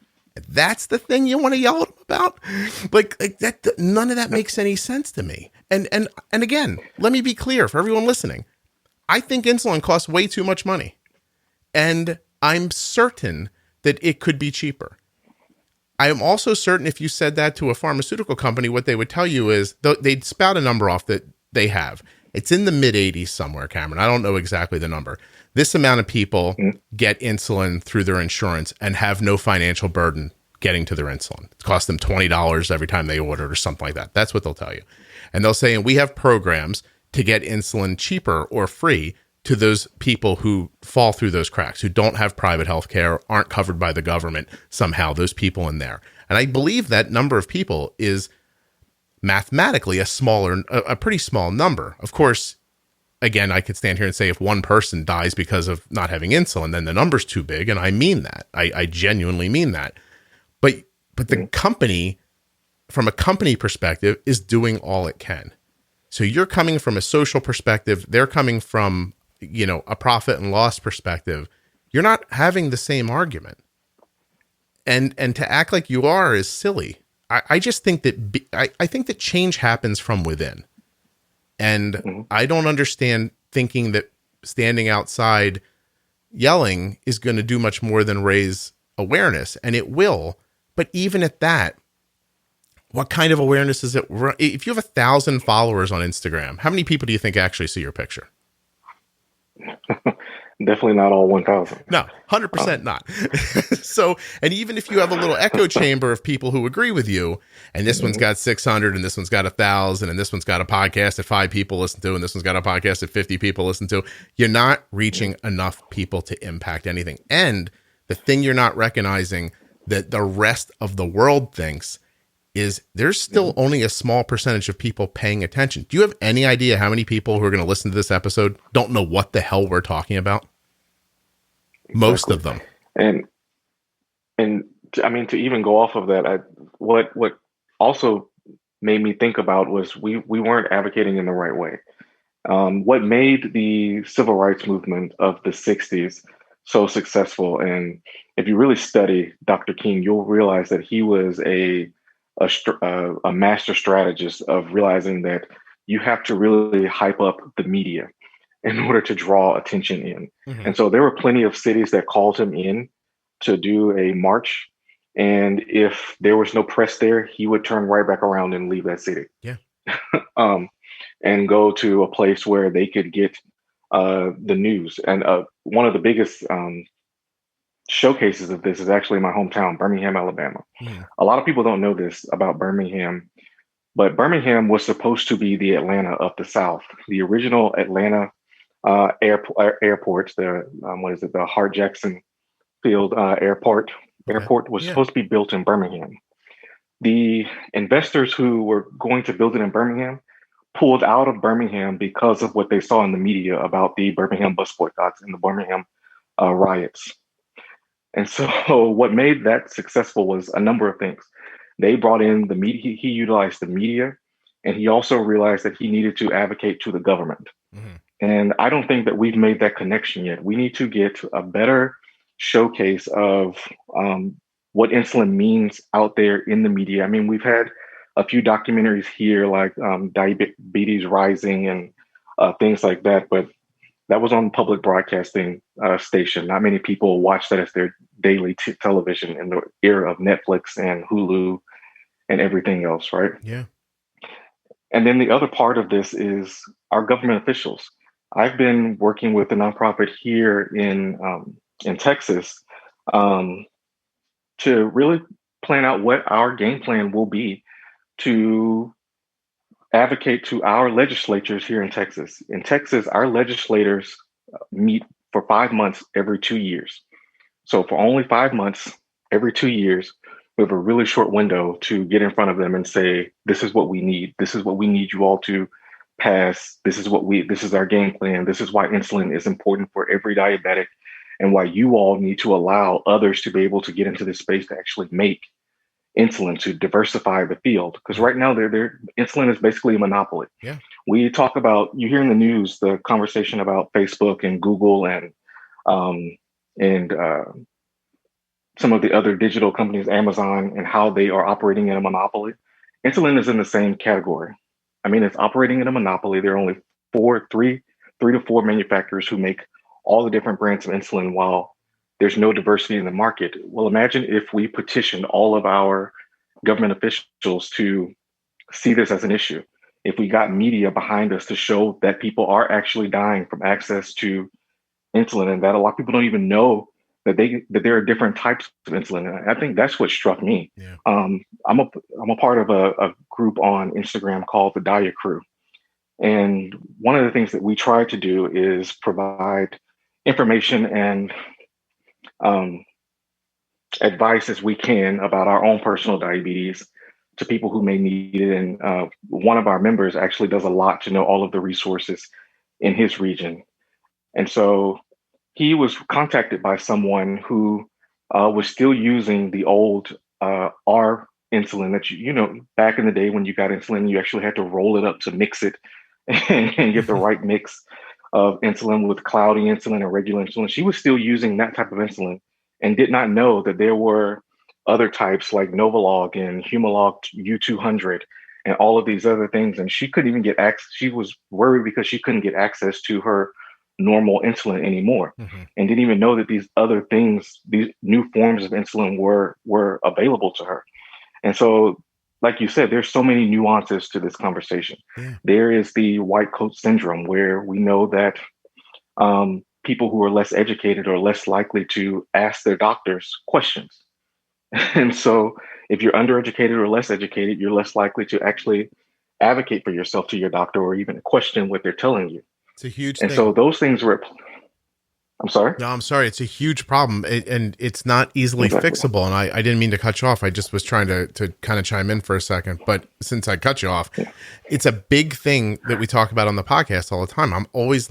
That's the thing you want to yell at them about? Like that, none of that makes any sense to me. And again, let me be clear for everyone listening. I think insulin costs way too much money. And I'm certain that it could be cheaper. I am also certain if you said that to a pharmaceutical company, what they would tell you is they'd spout a number off that they have. It's in the mid 80s somewhere, Cameron. I don't know exactly the number. This amount of people get insulin through their insurance and have no financial burden getting to their insulin. It costs them $20 every time they order or something like that. That's what they'll tell you. And they'll say, and we have programs to get insulin cheaper or free to those people who fall through those cracks, who don't have private health care, aren't covered by the government somehow, those people in there. And I believe that number of people is mathematically a pretty small number. Of course, again, I could stand here and say if one person dies because of not having insulin, then the number's too big. And I mean that. I genuinely mean that. But the company, from a company perspective, is doing all it can. So you're coming from a social perspective. They're coming from a profit and loss perspective. You're not having the same argument. And to act like you are is silly. I just think that I think that change happens from within. And I don't understand thinking that standing outside yelling is going to do much more than raise awareness. And it will. But even at that, what kind of awareness is it? If you have 1,000 followers on Instagram, how many people do you think actually see your picture? Definitely not all 1,000. No, 100% not. So, and even if you have a little echo chamber of people who agree with you, and this one's got 600, and this one's got 1,000, and this one's got a podcast that 5 people listen to, and this one's got a podcast that 50 people listen to, you're not reaching enough people to impact anything. And the thing you're not recognizing that the rest of the world thinks is there's still only a small percentage of people paying attention. Do you have any idea how many people who are going to listen to this episode don't know what the hell we're talking about? Exactly. Most of them. And I mean, to even go off of that, what also made me think about was we weren't advocating in the right way. What made the civil rights movement of the 60s so successful, and if you really study Dr. King, you'll realize that he was a master strategist of realizing that you have to really hype up the media in order to draw attention in. Mm-hmm. And so there were plenty of cities that called him in to do a march. And if there was no press there, he would turn right back around and leave that city. Yeah. And go to a place where they could get the news. And one of the biggest showcases of this is actually my hometown, Birmingham, Alabama. Yeah. A lot of people don't know this about Birmingham, but Birmingham was supposed to be the Atlanta of the South. The original Atlanta airport, the Hart-Jackson Field airport was supposed to be built in Birmingham. The investors who were going to build it in Birmingham pulled out of Birmingham because of what they saw in the media about the Birmingham bus boycotts and the Birmingham riots. And so what made that successful was a number of things. They brought in the media. He utilized the media, and he also realized that he needed to advocate to the government. Mm-hmm. And I don't think that we've made that connection yet. We need to get a better showcase of what insulin means out there in the media. I mean, we've had a few documentaries here like Diabetes Rising and things like that, but that was on public broadcasting station. Not many people watch that as their daily television in the era of Netflix and Hulu and everything else, right? Yeah. And then the other part of this is our government officials. I've been working with a nonprofit here in Texas to really plan out what our game plan will be to advocate to our legislatures here in Texas. In Texas, our legislators meet for 5 months every 2 years. So for only 5 months, every 2 years, we have a really short window to get in front of them and say, this is what we need. This is what we need you all to pass. This is our game plan. This is why insulin is important for every diabetic and why you all need to allow others to be able to get into this space to actually make insulin to diversify the field. Because right now, insulin is basically a monopoly. Yeah. We talk about, you hear in the news, the conversation about Facebook and Google and some of the other digital companies, Amazon, and how they are operating in a monopoly. Insulin is in the same category. I mean, it's operating in a monopoly. There are only three to four manufacturers who make all the different brands of insulin while there's no diversity in the market. Well, imagine if we petitioned all of our government officials to see this as an issue. If we got media behind us to show that people are actually dying from access to insulin, and that a lot of people don't even know that there are different types of insulin. And I think that's what struck me. Yeah. I'm a part of a group on Instagram called the Diet Crew. And one of the things that we try to do is provide information and advice as we can about our own personal diabetes to people who may need it. And one of our members actually does a lot to know all of the resources in his region. And so he was contacted by someone who was still using the old R insulin that you know, back in the day when you got insulin, you actually had to roll it up to mix it and get the right mix of insulin with cloudy insulin or regular insulin. She was still using that type of insulin and did not know that there were other types like Novolog and Humalog U200 and all of these other things. And she couldn't even get access. She was worried because she couldn't get access to her normal insulin anymore, and didn't even know that these other things, these new forms of insulin were available to her. And so, like you said, there's so many nuances to this conversation. Yeah. There is the white coat syndrome, where we know that people who are less educated are less likely to ask their doctors questions. And so if you're undereducated or less educated, you're less likely to actually advocate for yourself to your doctor or even question what they're telling you. It's a huge thing. And so those things were, I'm sorry? No, I'm sorry. It's a huge problem, and it's not easily fixable. And I didn't mean to cut you off. I just was trying to kind of chime in for a second. But since I cut you off, it's a big thing that we talk about on the podcast all the time. I'm always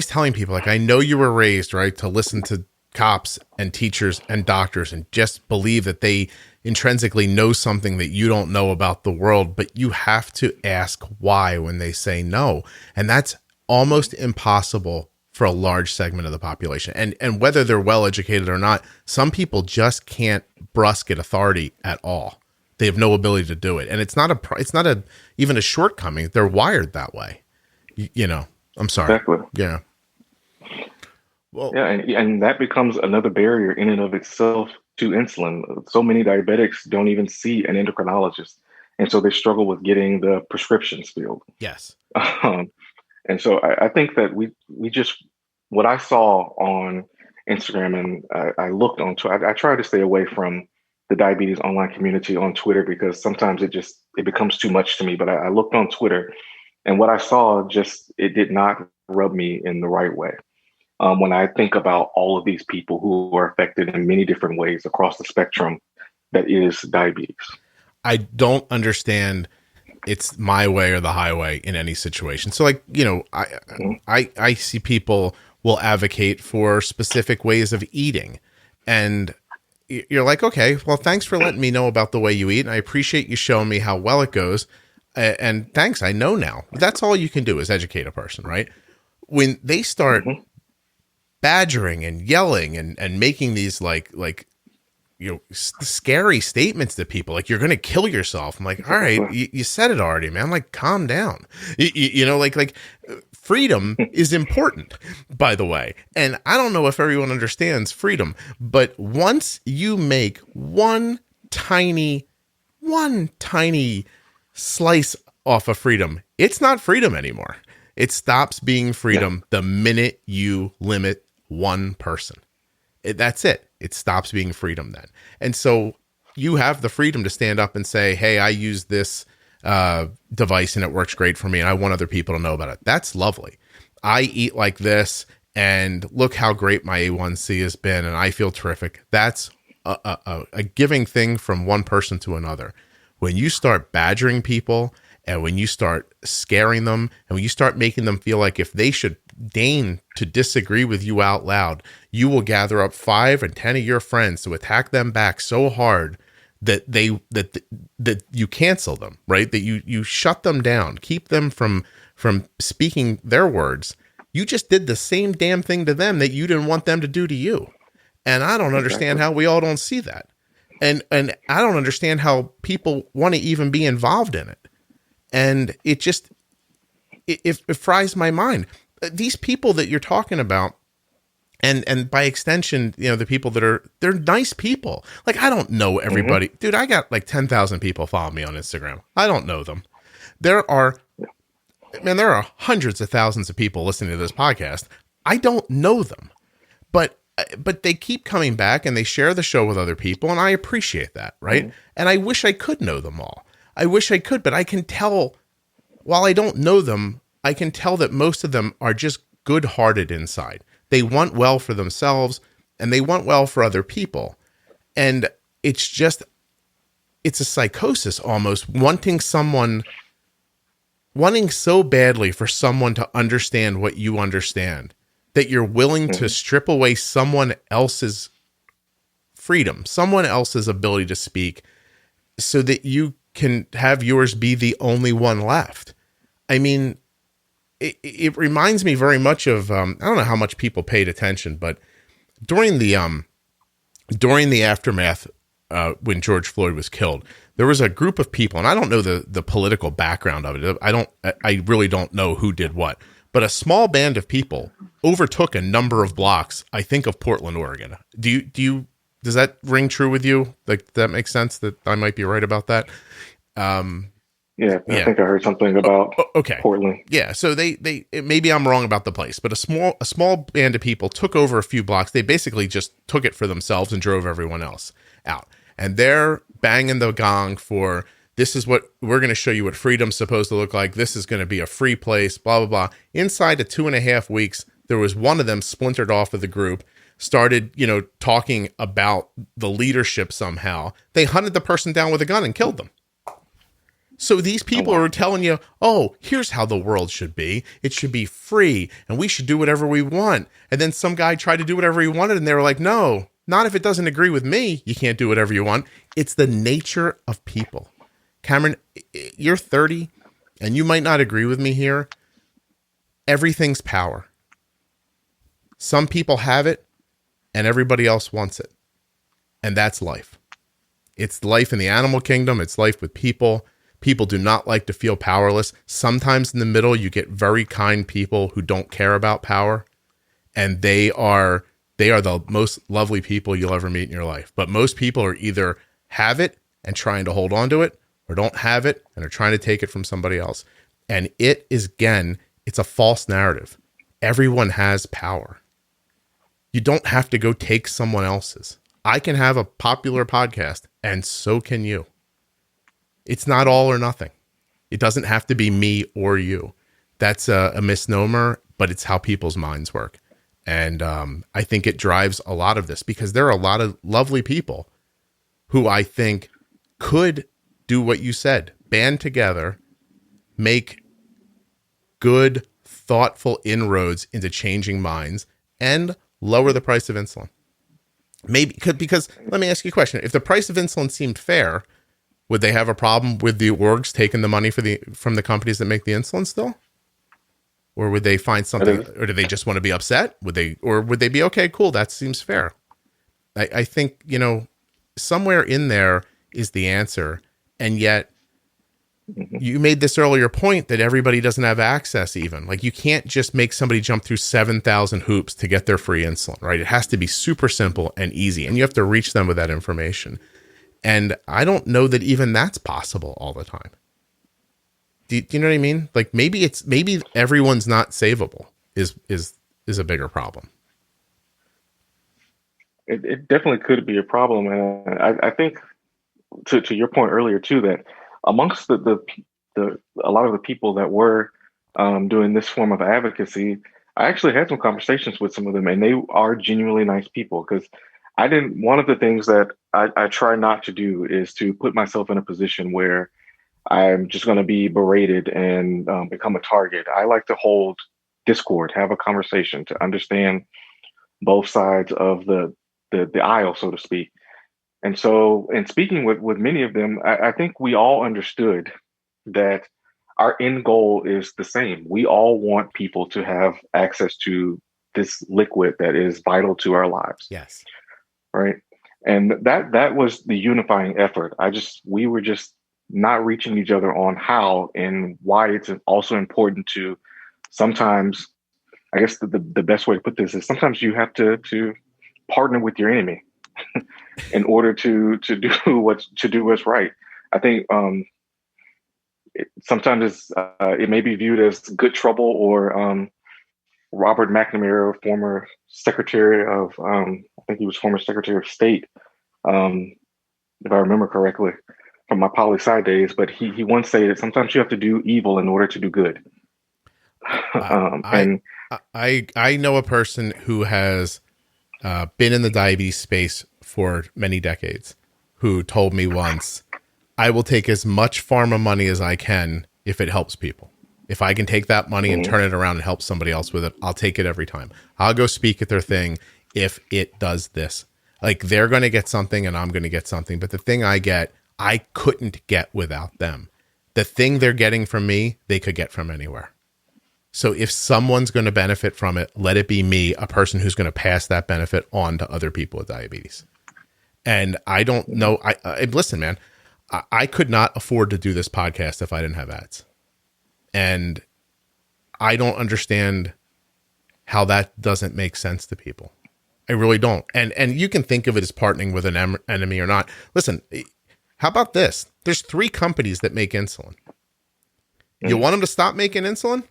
telling people, like, I know you were raised, right, to listen to cops and teachers and doctors and just believe that they intrinsically know something that you don't know about the world, but you have to ask why when they say no. And that's almost impossible for a large segment of the population. And whether they're well educated or not, some people just can't brusque at authority at all. They have no ability to do it. And it's not even a shortcoming. They're wired that way. You know, I'm sorry. Exactly. Yeah. Well, yeah. And that becomes another barrier in and of itself to insulin. So many diabetics don't even see an endocrinologist. And so they struggle with getting the prescriptions filled. Yes. And so I think that we just, what I saw on Instagram, and I looked on Twitter, I try to stay away from the diabetes online community on Twitter because sometimes it becomes too much to me. But I looked on Twitter, and what I saw it did not rub me in the right way. When I think about all of these people who are affected in many different ways across the spectrum that is diabetes. I don't understand it's my way or the highway in any situation. So, like, you know, I see people will advocate for specific ways of eating, and you're like, okay, well, thanks for letting me know about the way you eat, and I appreciate you showing me how well it goes, and thanks, I know now. That's all you can do is educate a person, right? When they start badgering and yelling and making these like you know, scary statements to people, like, you're going to kill yourself. I'm like, all right, you said it already, man. Like, calm down. You know, like freedom is important, by the way. And I don't know if everyone understands freedom, but once you make one tiny slice off of freedom, it's not freedom anymore. It stops being freedom the minute you limit one person. That's it. It stops being freedom then. And so you have the freedom to stand up and say, hey, I use this device and it works great for me, and I want other people to know about it. That's lovely. I eat like this, and look how great my A1C has been, and I feel terrific. That's a giving thing from one person to another. When you start badgering people, and when you start scaring them, and when you start making them feel like if they should deign to disagree with you out loud, you will gather up 5 and 10 of your friends to attack them back so hard that you cancel them, right? That you shut them down, keep them from speaking their words. You just did the same damn thing to them that you didn't want them to do to you. And I don't understand how we all don't see that. And I don't understand how people want to even be involved in it. And it fries my mind. These people that you're talking about, and by extension, the people they're nice people. Like, I don't know everybody. Mm-hmm. Dude, I got like 10,000 people following me on Instagram. I don't know them. There are hundreds of thousands of people listening to this podcast. I don't know them, but they keep coming back and they share the show with other people, and I appreciate that, right? Mm-hmm. And I wish I could know them all. I wish I could, but I can tell, while I don't know them, I can tell that most of them are just good-hearted inside. They want well for themselves, and they want well for other people. And it's a psychosis almost, wanting so badly for someone to understand what you understand, that you're willing to strip away someone else's freedom, someone else's ability to speak, so that you can have yours be the only one left. I mean, it reminds me very much of, I don't know how much people paid attention, but during the aftermath, when George Floyd was killed, there was a group of people, and I don't know the political background of it. I really don't know who did what, but a small band of people overtook a number of blocks, I think, of Portland, Oregon. Does that ring true with you? Like, that makes sense that I might be right about that? Yeah, I think I heard something about Portland. Yeah, so they maybe I'm wrong about the place, but a small band of people took over a few blocks. They basically just took it for themselves and drove everyone else out. And they're banging the gong for, this is what we're going to show you what freedom's supposed to look like. This is going to be a free place, blah, blah, blah. Inside of 2.5 weeks, there was one of them splintered off of the group, started, talking about the leadership somehow. They hunted the person down with a gun and killed them. So these people are telling you, oh, here's how the world should be. It should be free, and we should do whatever we want. And then some guy tried to do whatever he wanted, and they were like, no, not if it doesn't agree with me. You can't do whatever you want. It's the nature of people. Cameron, you're 30, and you might not agree with me here. Everything's power. Some people have it, and everybody else wants it. And that's life. It's life in the animal kingdom. It's life with people. People do not like to feel powerless. Sometimes in the middle, you get very kind people who don't care about power, and they are the most lovely people you'll ever meet in your life. But most people are either have it and trying to hold on to it, or don't have it and are trying to take it from somebody else. And it is, again, it's a false narrative. Everyone has power. You don't have to go take someone else's. I can have a popular podcast, and so can you. It's not all or nothing. It doesn't have to be me or you. That's a misnomer, but it's how people's minds work. And I think it drives a lot of this, because there are a lot of lovely people who I think could do what you said, band together, make good, thoughtful inroads into changing minds, and lower the price of insulin. Maybe because let me ask you a question. If the price of insulin seemed fair, would they have a problem with the orgs taking the money from the companies that make the insulin still? Or would they find something, or do they just want to be upset? Would they be, okay, cool, that seems fair? I think, somewhere in there is the answer. And yet you made this earlier point that everybody doesn't have access even. Like, you can't just make somebody jump through 7,000 hoops to get their free insulin, right? It has to be super simple and easy, and you have to reach them with that information. And I don't know that even that's possible all the time. Do you know what I mean? Like, maybe everyone's not savable is a bigger problem. It definitely could be a problem. And I think to your point earlier too, that amongst a lot of the people that were doing this form of advocacy, I actually had some conversations with some of them, and they are genuinely nice people. Because one of the things that I try not to do is to put myself in a position where I'm just going to be berated and become a target. I like to hold discord, have a conversation, to understand both sides of the aisle, so to speak. And so, in speaking with many of them, I think we all understood that our end goal is the same. We all want people to have access to this liquid that is vital to our lives. Yes. Right. And that was the unifying effort. We were just not reaching each other on how and why it's also important to sometimes, I guess the best way to put this is sometimes you have to partner with your enemy in order to do what's right. I think sometimes it may be viewed as good trouble, or Robert McNamara, former Secretary of, I think he was former Secretary of State, if I remember correctly, from my poli-sci days. But he once said that sometimes you have to do evil in order to do good. I know a person who has been in the diabetes space for many decades, who told me once, I will take as much pharma money as I can if it helps people. If I can take that money and turn it around and help somebody else with it, I'll take it every time. I'll go speak at their thing if it does this. Like, they're going to get something and I'm going to get something. But the thing I get, I couldn't get without them. The thing they're getting from me, they could get from anywhere. So if someone's going to benefit from it, let it be me, a person who's going to pass that benefit on to other people with diabetes. And I don't know. Listen, man, I could not afford to do this podcast if I didn't have ads. And I don't understand how that doesn't make sense to people. I really don't. And you can think of it as partnering with an enemy or not. Listen, how about this? There's 3 companies that make insulin. You want them to stop making insulin?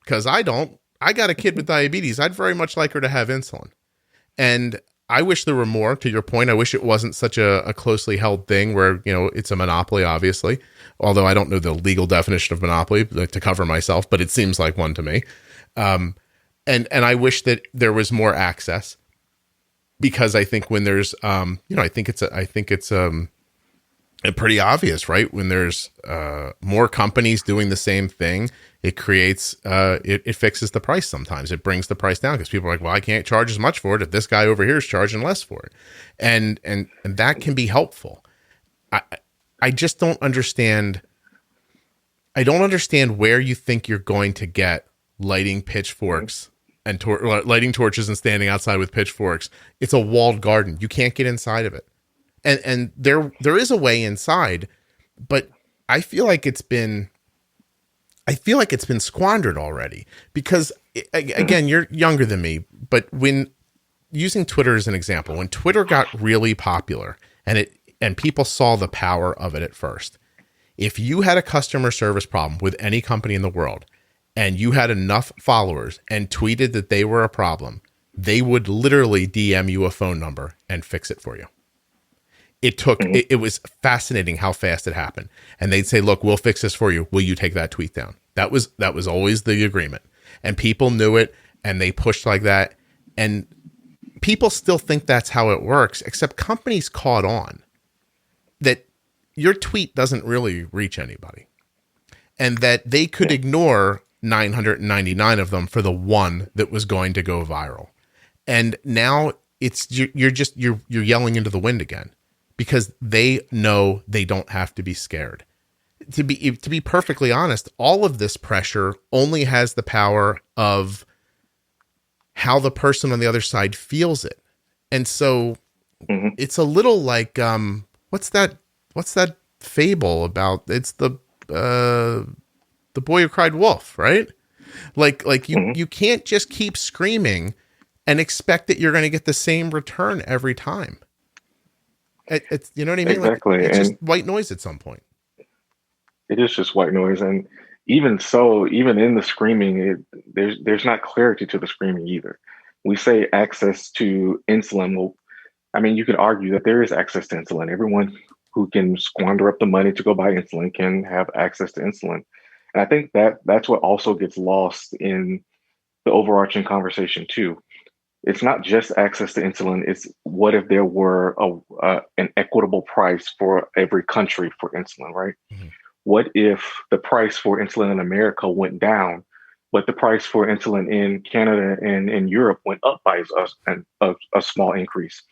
Because I don't. I got a kid with diabetes. I'd very much like her to have insulin. And I wish there were more. To your point, I wish it wasn't such a closely held thing where, it's a monopoly, obviously. Although I don't know the legal definition of monopoly to cover myself, but it seems like one to me. And I wish that there was more access, because I think when there's, I think it's pretty obvious, right? When there's more companies doing the same thing, it creates, it fixes the price sometimes. It brings the price down because people are like, well, I can't charge as much for it if this guy over here is charging less for it. And that can be helpful. I just don't understand. I don't understand where you think you're going to get lighting pitchforks and lighting torches and standing outside with pitchforks. It's a walled garden. You can't get inside of it. And there is a way inside, but I feel like it's been squandered already, because again, you're younger than me, but when using Twitter as an example, when Twitter got really popular and people saw the power of it at first, if you had a customer service problem with any company in the world and you had enough followers and tweeted that they were a problem, they would literally DM you a phone number and fix it for you. It was fascinating how fast it happened. And they'd say, look, we'll fix this for you. Will you take that tweet down? That was always the agreement. And people knew it and they pushed like that. And people still think that's how it works, except companies caught on that your tweet doesn't really reach anybody, and that they could ignore 999 of them for the one that was going to go viral. And now you're yelling into the wind again, because they know they don't have to be scared. To be perfectly honest, all of this pressure only has the power of how the person on the other side feels it. And so it's a little like, what's that fable about? It's the boy who cried wolf, right? Like you can't just keep screaming and expect that you're going to get the same return every time. It's, you know what I mean? Exactly. Like, it's just white noise at some point. It is just white noise. And even so, even in the screaming, there's not clarity to the screaming either. We say access to insulin. Well, I mean, you could argue that there is access to insulin. Everyone who can squander up the money to go buy insulin can have access to insulin. And I think that's what also gets lost in the overarching conversation too. It's not just access to insulin. It's what if there were an equitable price for every country for insulin, right? Mm-hmm. What if the price for insulin in America went down, but the price for insulin in Canada and in Europe went up by a small increase?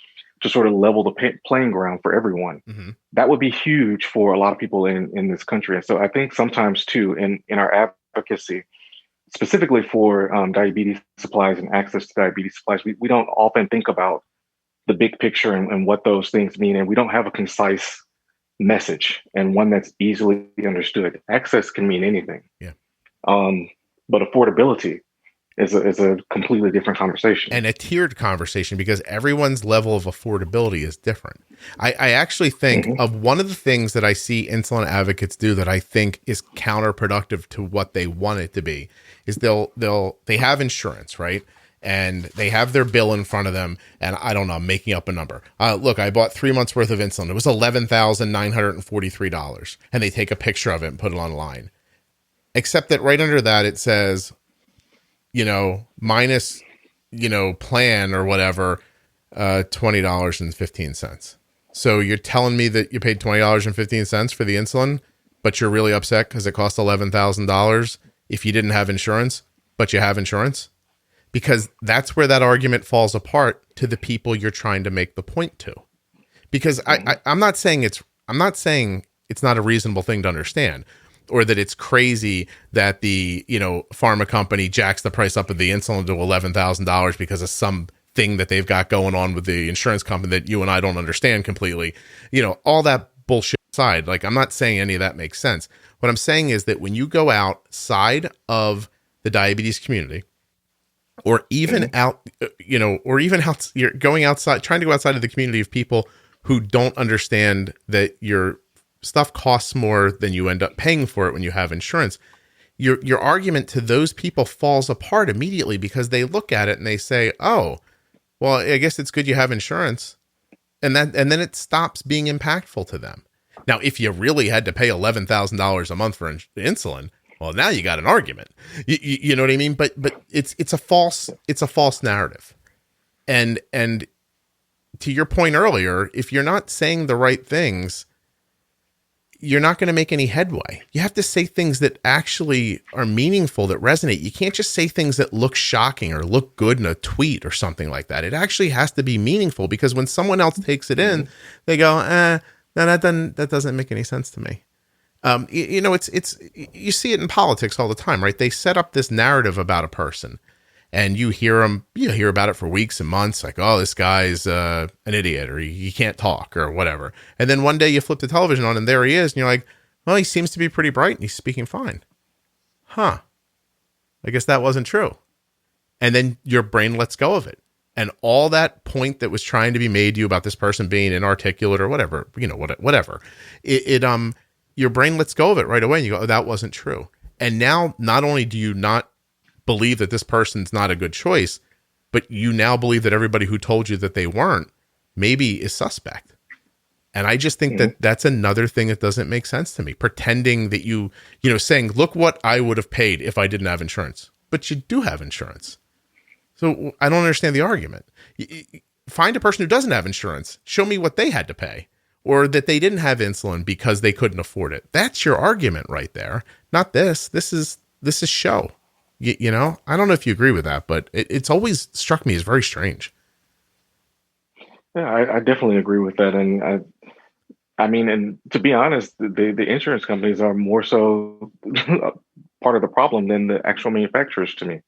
to sort of level the playing ground for everyone. Mm-hmm. That would be huge for a lot of people in this country. And so I think sometimes too, in our advocacy, specifically for diabetes supplies and access to diabetes supplies, we don't often think about the big picture and what those things mean. And we don't have a concise message and one that's easily understood. Access can mean anything. Yeah. But affordability is a completely different conversation. And a tiered conversation, because everyone's level of affordability is different. I actually think of one of the things that I see insulin advocates do that I think is counterproductive to what they want it to be is they have insurance, right? And they have their bill in front of them. And I don't know, I'm making up a number. Look, I bought 3 months worth of insulin. It was $11,943. And they take a picture of it and put it online. Except that right under that, it says, minus, plan or whatever, $20.15. So you're telling me that you paid $20.15 for the insulin, but you're really upset because it cost $11,000 if you didn't have insurance, but you have insurance? Because that's where that argument falls apart to the people you're trying to make the point to. Because I'm not saying it's not a reasonable thing to understand, or that it's crazy that the, pharma company jacks the price up of the insulin to $11,000 because of some thing that they've got going on with the insurance company that you and I don't understand completely. All that bullshit aside, like, I'm not saying any of that makes sense. What I'm saying is that when you go outside of the diabetes community, or even you're going outside, trying to go outside of the community of people who don't understand that your stuff costs more than you end up paying for it when you have insurance, your argument to those people falls apart immediately, because they look at it and they say, oh, well, I guess it's good you have insurance. And then it stops being impactful to them. Now, if you really had to pay $11,000 a month for insulin, well, now you got an argument. You know what I mean? But it's a false narrative. And to your point earlier, if you're not saying the right things, you're not going to make any headway. You have to say things that actually are meaningful, that resonate. You can't just say things that look shocking or look good in a tweet or something like that. It actually has to be meaningful, because when someone else takes it in, they go, no, that doesn't make any sense to me. It's you see it in politics all the time, right? They set up this narrative about a person, and you hear about it for weeks and months, like, oh, this guy's an idiot, or he can't talk, or whatever. And then one day you flip the television on and there he is, and you're like, well, he seems to be pretty bright and he's speaking fine. Huh. I guess that wasn't true. And then your brain lets go of it. And all that point that was trying to be made to you about this person being inarticulate or whatever, whatever, your brain lets go of it right away, and you go, oh, that wasn't true. And now not only do you not believe that this person's not a good choice, but you now believe that everybody who told you that they weren't maybe is suspect. And I just think that that's another thing that doesn't make sense to me. Pretending that saying, look what I would have paid if I didn't have insurance, but you do have insurance. So I don't understand the argument. Find a person who doesn't have insurance. Show me what they had to pay, or that they didn't have insulin because they couldn't afford it. That's your argument right there. Not this. This is show. I don't know if you agree with that, but it's always struck me as very strange. Yeah, I definitely agree with that. And I mean, and to be honest, the insurance companies are more so part of the problem than the actual manufacturers to me.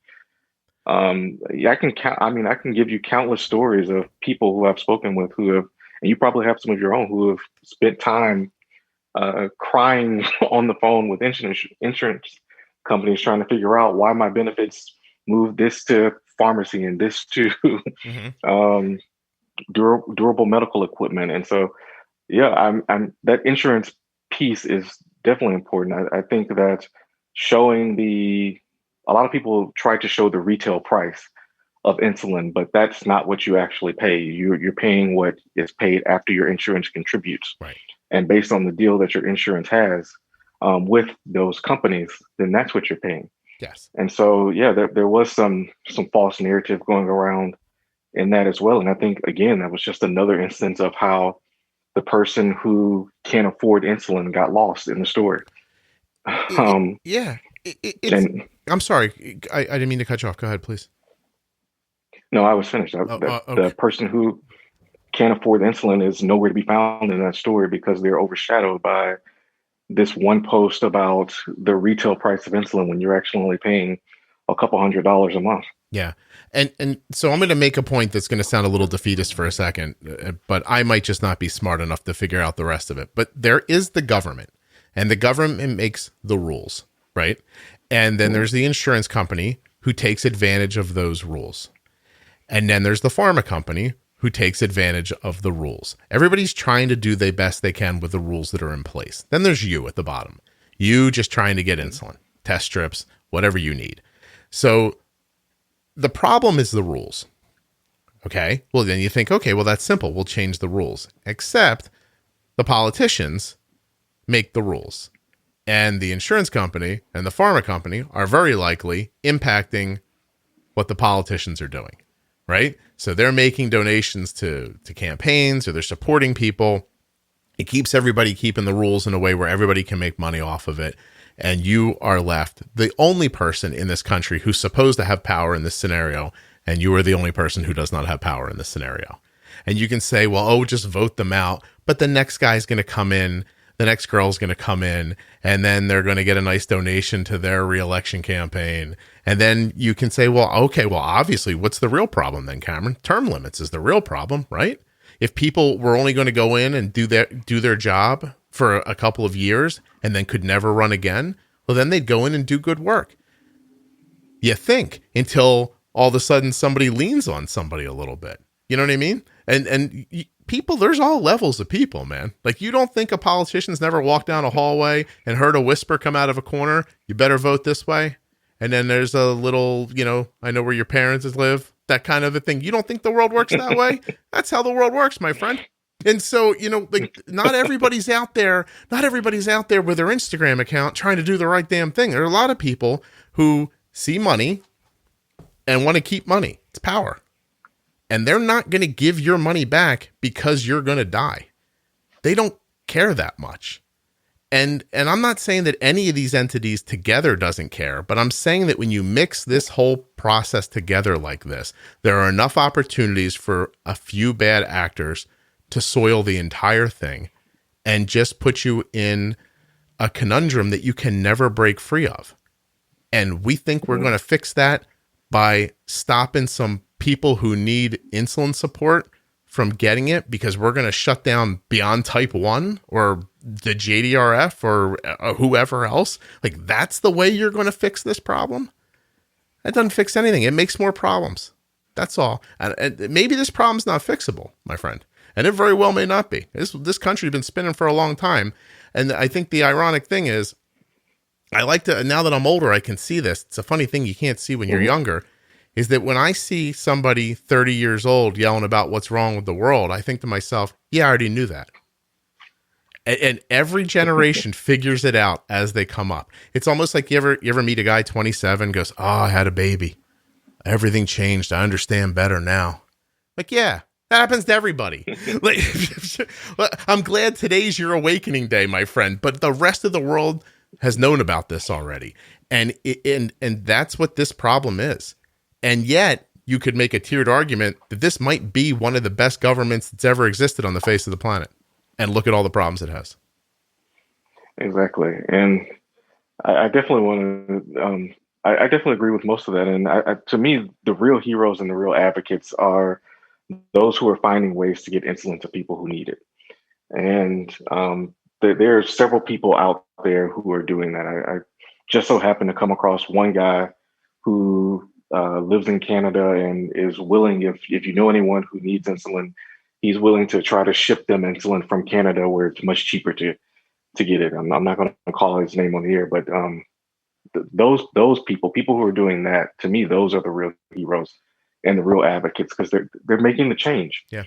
I can give you countless stories of people who I've spoken with who have, and you probably have some of your own, who have spent time crying on the phone with insurance companies trying to figure out why my benefits moved this to pharmacy and this to durable medical equipment. And so, yeah, I'm that insurance piece is definitely important. I think that a lot of people try to show the retail price of insulin, but that's not what you actually pay. You're paying what is paid after your insurance contributes. Right. And based on the deal that your insurance has with those companies, then that's what you're paying. Yes. And so, yeah, there was some false narrative going around in that as well. And I think, again, that was just another instance of how the person who can't afford insulin got lost in the story. I'm sorry. I didn't mean to cut you off. Go ahead, please. No, I was finished. The person who can't afford insulin is nowhere to be found in that story because they're overshadowed by this one post about the retail price of insulin when you're actually only paying a couple $100s a month. Yeah. And so I'm going to make a point that's going to sound a little defeatist for a second, but I might just not be smart enough to figure out the rest of it. But there is the government, and the government makes the rules, right? And then there's the insurance company who takes advantage of those rules. And then there's the pharma company who takes advantage of the rules. Everybody's trying to do the best they can with the rules that are in place. Then there's you at the bottom. You just trying to get insulin, test strips, whatever you need. So the problem is the rules. Okay. Well, then you think, okay, well, that's simple. We'll change the rules. Except the politicians make the rules. And the insurance company and the pharma company are very likely impacting what the politicians are doing. Right? So they're making donations to campaigns, or they're supporting people. It keeps everybody keeping the rules in a way where everybody can make money off of it. And you are left the only person in this country who's supposed to have power in this scenario. And you are the only person who does not have power in this scenario. And you can say, well, oh, just vote them out. But the next guy's going to come in. The next girl's going to come in, and then they're going to get a nice donation to their reelection campaign. And then you can say, well, okay, well, obviously, what's the real problem then, Cameron? Term limits is the real problem, right? If people were only going to go in and do their job for a couple of years and then could never run again, well, then they'd go in and do good work. You think, until all of a sudden somebody leans on somebody a little bit. You know what I mean? And people, there's all levels of people, man. Like, you don't think a politician's never walked down a hallway and heard a whisper come out of a corner, you better vote this way? And then there's a little, I know where your parents live, that kind of a thing. You don't think the world works that way? That's how the world works, my friend. And so, like, not everybody's out there with their Instagram account trying to do the right damn thing. There are a lot of people who see money and want to keep money. It's power. And they're not going to give your money back because you're going to die. They don't care that much. And I'm not saying that any of these entities together doesn't care, but I'm saying that when you mix this whole process together like this, there are enough opportunities for a few bad actors to soil the entire thing and just put you in a conundrum that you can never break free of. And we think we're going to fix that by stopping some people who need insulin support from getting it because we're going to shut down Beyond Type 1 or the JDRF or whoever else. Like, that's the way you're going to fix this problem? That doesn't fix anything. It makes more problems. That's all. And maybe this problem's not fixable, my friend. And it very well may not be. This country's been spinning for a long time. And I think the ironic thing is, now that I'm older, I can see this. It's a funny thing you can't see when you're younger, is that when I see somebody 30 years old yelling about what's wrong with the world, I think to myself, yeah, I already knew that. And every generation figures it out as they come up. It's almost like you ever meet a guy 27 goes, oh, I had a baby. Everything changed. I understand better now. Like, yeah, that happens to everybody. Like, I'm glad today's your awakening day, my friend, but the rest of the world has known about this already. And that's what this problem is. And yet you could make a tiered argument that this might be one of the best governments that's ever existed on the face of the planet. And look at all the problems it has. Exactly. And I definitely want to, I definitely agree with most of that. And to me, the real heroes and the real advocates are those who are finding ways to get insulin to people who need it. And there are several people out there who are doing that. I just so happened to come across one guy who lives in Canada and is willing, if you know anyone who needs insulin, he's willing to try to ship them insulin from Canada where it's much cheaper to get it. I'm not going to call his name on the air, but those people who are doing that, to me, those are the real heroes and the real advocates, because they're making the change. Yeah.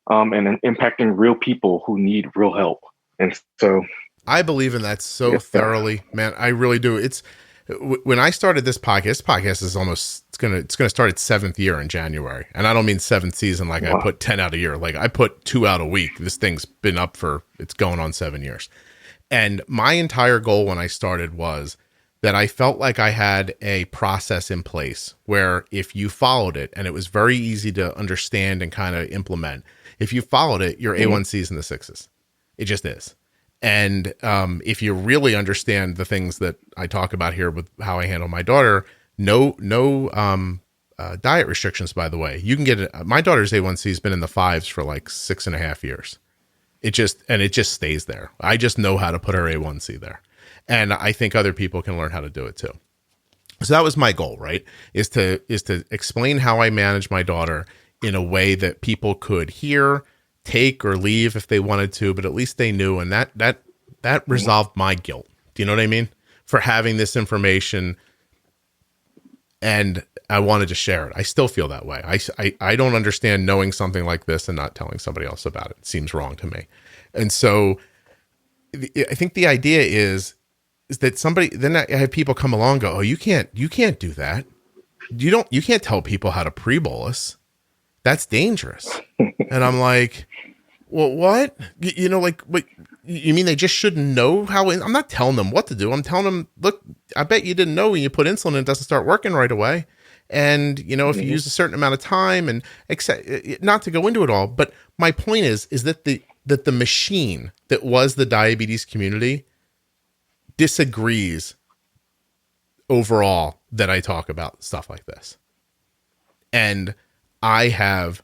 And impacting real people who need real help. And so I believe in that so thoroughly, man. I really do. It's when I started this podcast is almost, it's going to start its 7th year in January. And I don't mean 7th season. Like, wow. I put 10 out a year. Like, I put 2 out a week. This thing's been up it's going on 7 years. And my entire goal when I started was that I felt like I had a process in place where if you followed it, and it was very easy to understand and kind of implement, If you followed it, your A1C is in the sixes. It just is. And if you really understand the things that I talk about here with how I handle my daughter, no diet restrictions, by the way. You can get it. My daughter's A1C has been in the fives for like 6.5 years. It just stays there. I just know how to put her A1C there. And I think other people can learn how to do it too. So that was my goal, right? Is to explain how I manage my daughter in a way that people could hear, take or leave if they wanted to, but at least they knew. And that resolved my guilt. Do you know what I mean? For having this information, and I wanted to share it. I still feel that way. I don't understand knowing something like this and not telling somebody else about it. It seems wrong to me. And so I think the idea is that then I have people come along and go, oh, you can't do that. You can't tell people how to pre-bolus. That's dangerous. And I'm like, well, what? Like, you mean they just shouldn't know how? I'm not telling them what to do. I'm telling them, look, I bet you didn't know when you put insulin and it doesn't start working right away. And, if you use a certain amount of time and not to go into it all, but my point is that the machine that was the diabetes community disagrees overall that I talk about stuff like this. And I have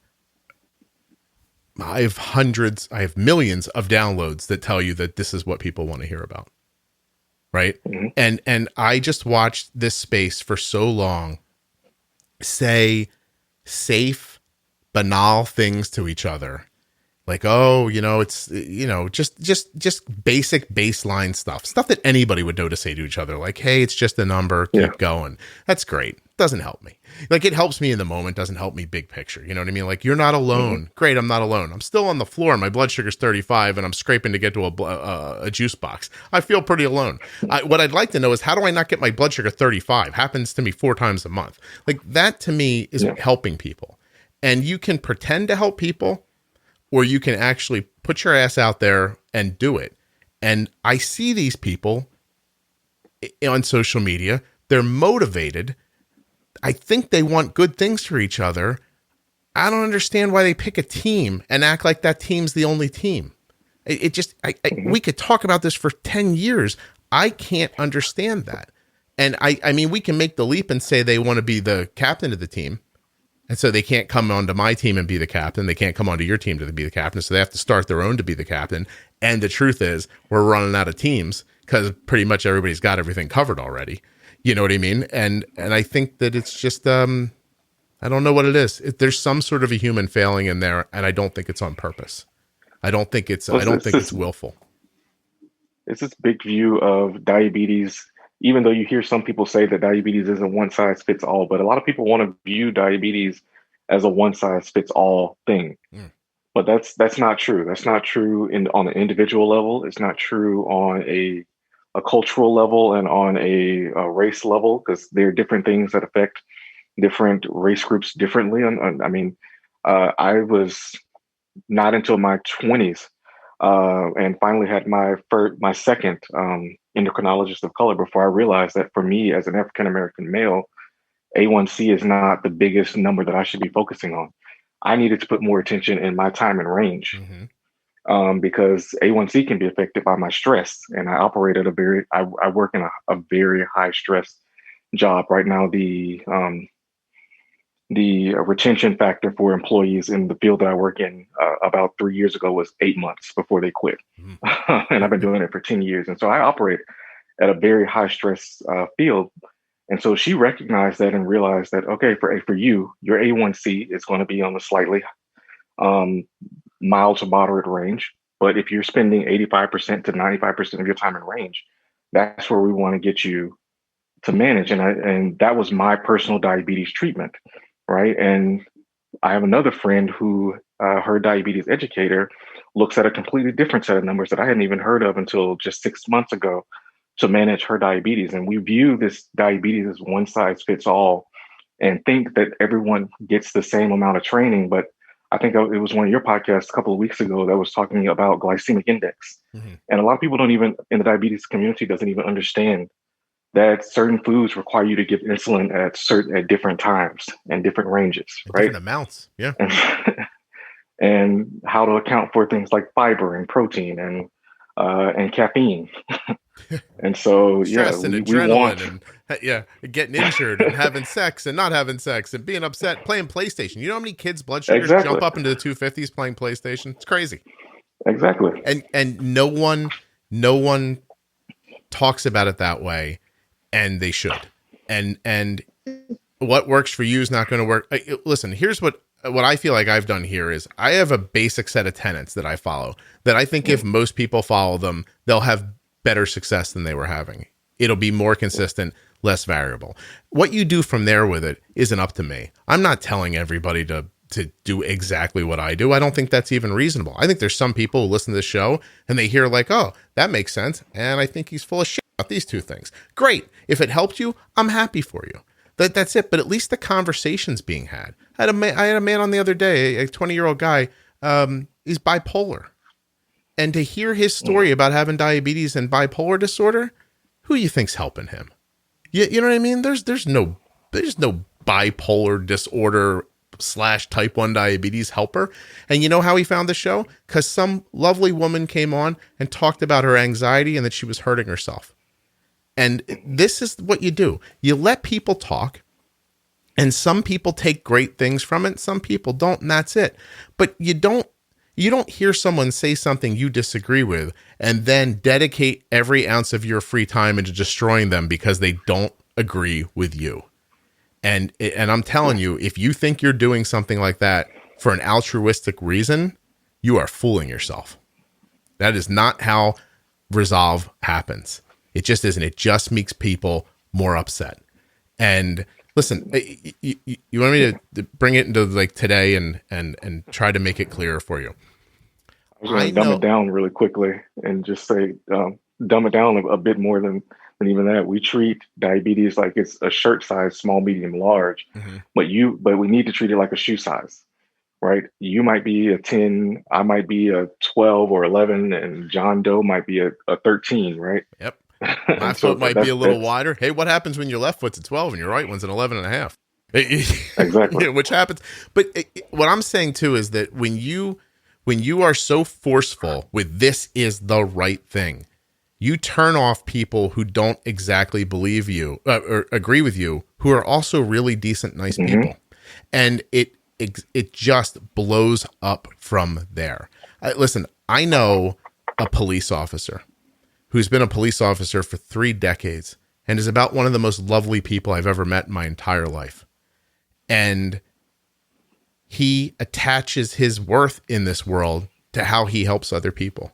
millions of downloads that tell you that this is what people want to hear about. Right. Mm-hmm. And I just watched this space for so long say safe, banal things to each other. Like, oh, it's, just basic baseline stuff that anybody would know to say to each other. Like, hey, it's just a number, keep going. That's great. Doesn't help me. Like, it helps me in the moment, doesn't help me big picture. You know what I mean? Like, you're not alone. Mm-hmm. Great. I'm not alone. I'm still on the floor. My blood sugar's 35 and I'm scraping to get to a juice box. I feel pretty alone. What I'd like to know is, how do I not get my blood sugar 35? Happens to me 4 times a month. Like, that to me is helping people. And you can pretend to help people, or you can actually put your ass out there and do it. And I see these people on social media. They're motivated. I think they want good things for each other. I don't understand why they pick a team and act like that team's the only team. We could talk about this for 10 years. I can't understand that. And I mean, we can make the leap and say they want to be the captain of the team. And so they can't come onto my team and be the captain. They can't come onto your team to be the captain. So they have to start their own to be the captain. And the truth is, we're running out of teams because pretty much everybody's got everything covered already. You know what I mean? And I think that it's just, I don't know what it is. There's some sort of a human failing in there, and I don't think it's on purpose. I don't think it's willful. It's this big view of diabetes. Even though you hear some people say that diabetes isn't one size fits all, but a lot of people want to view diabetes as a one size fits all thing. But that's not true. That's not true on an individual level. It's not true on a cultural level and on a race level, because there are different things that affect different race groups differently. I was not until my 20s and finally had my second endocrinologist of color before I realized that for me as an African-American male, A1C is not the biggest number that I should be focusing on. I needed to put more attention in my time and range. Because A1C can be affected by my stress, and I operate at I work in a very high stress job right now. The retention factor for employees in the field that I work in about 3 years ago was 8 months before they quit. And I've been doing it for 10 years. And so I operate at a very high stress field. And so she recognized that and realized that, okay, for you, your A1C is going to be on the slightly mild to moderate range. But if you're spending 85% to 95% of your time in range, that's where we want to get you to manage. And that was my personal diabetes treatment, right? And I have another friend who, her diabetes educator, looks at a completely different set of numbers that I hadn't even heard of until just 6 months ago to manage her diabetes. And we view this diabetes as one size fits all and think that everyone gets the same amount of training. But I think it was one of your podcasts a couple of weeks ago that was talking about glycemic index. And a lot of people in the diabetes community doesn't even understand that certain foods require you to give insulin at different times and different ranges, right? Different amounts. Yeah. and how to account for things like fiber and protein and caffeine. And so, stress and we adrenaline want, and getting injured and having sex and not having sex and being upset, playing PlayStation. You know how many kids' blood sugars jump up into the 250s playing PlayStation? It's crazy. Exactly. And no one talks about it that way, and they should. And what works for you is not going to work. Listen, here's what I feel like I've done here is I have a basic set of tenets that I follow that I think if most people follow them, they'll have better success than they were having. It'll be more consistent, less variable. What you do from there with it isn't up to me. I'm not telling everybody to do exactly what I do. I don't think that's even reasonable. I think there's some people who listen to the show and they hear like, oh, that makes sense. And I think he's full of shit about these two things. Great. If it helped you, I'm happy for you. That's it. But at least the conversation's being had. I had a man on the other day, a 20-year-old guy, he's bipolar. And to hear his story about having diabetes and bipolar disorder, who you think's helping him? You know what I mean? There's no bipolar disorder / type 1 diabetes helper. And you know how he found the show? Because some lovely woman came on and talked about her anxiety and that she was hurting herself. And this is what you do. You let people talk, and some people take great things from it. Some people don't, and that's it. But you don't hear someone say something you disagree with and then dedicate every ounce of your free time into destroying them because they don't agree with you. And I'm telling you, if you think you're doing something like that for an altruistic reason, you are fooling yourself. That is not how resolve happens. It just isn't. It just makes people more upset. And listen, you want me to bring it into like today and try to make it clearer for you? I was going to dumb it down really quickly and just say, dumb it down a bit more than even that. We treat diabetes like it's a shirt size, small, medium, large, but we need to treat it like a shoe size, right? You might be a 10, I might be a 12 or 11, and John Doe might be a 13, right? Yep. My foot might be a little wider. Hey, what happens when your left foot's a 12 and your right one's an 11 and a half? Exactly. Which happens. But what I'm saying too is that when you are so forceful with this is the right thing, you turn off people who don't exactly believe you or agree with you, who are also really decent, nice people. And it just blows up from there. Listen, I know a police officer who's been a police officer for 3 decades and is about one of the most lovely people I've ever met in my entire life. And he attaches his worth in this world to how he helps other people.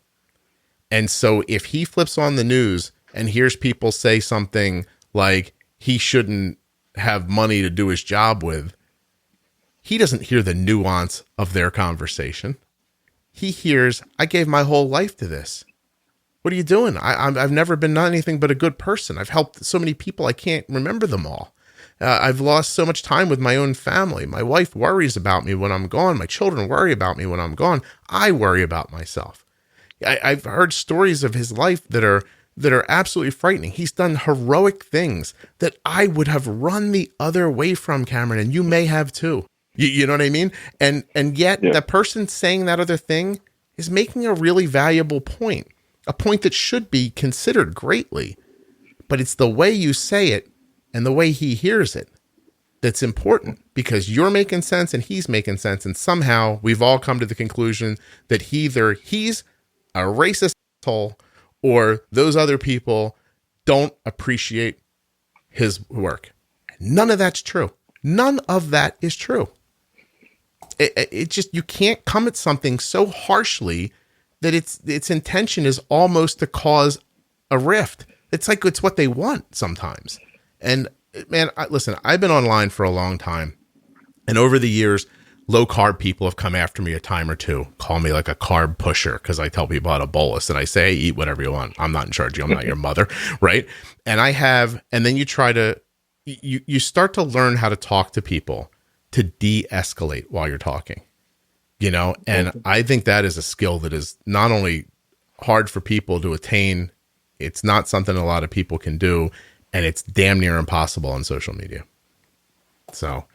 And so if he flips on the news and hears people say something like he shouldn't have money to do his job with, he doesn't hear the nuance of their conversation. He hears, I gave my whole life to this. What are you doing? I've never been anything but a good person. I've helped so many people, I can't remember them all. I've lost so much time with my own family. My wife worries about me when I'm gone. My children worry about me when I'm gone. I worry about myself. I've heard stories of his life that are absolutely frightening. He's done heroic things that I would have run the other way from, Cameron, and you may have too. You know what I mean? And yet the person saying that other thing is making a really valuable point. A point that should be considered greatly, but it's the way you say it and the way he hears it that's important, because you're making sense and he's making sense. And somehow we've all come to the conclusion that either he's a racist asshole or those other people don't appreciate his work. None of that's true. None of that is true. It just, you can't come at something so harshly that its intention is almost to cause a rift. It's like it's what they want sometimes. And man, listen, I've been online for a long time, and over the years, low carb people have come after me a time or two, call me like a carb pusher because I tell people how to bolus, and I say, hey, eat whatever you want. I'm not in charge of you. I'm not your mother, right? And then you try to, you start to learn how to talk to people to de-escalate while you're talking. You know, and I think that is a skill that is not only hard for people to attain, it's not something a lot of people can do, and it's damn near impossible on social media. So,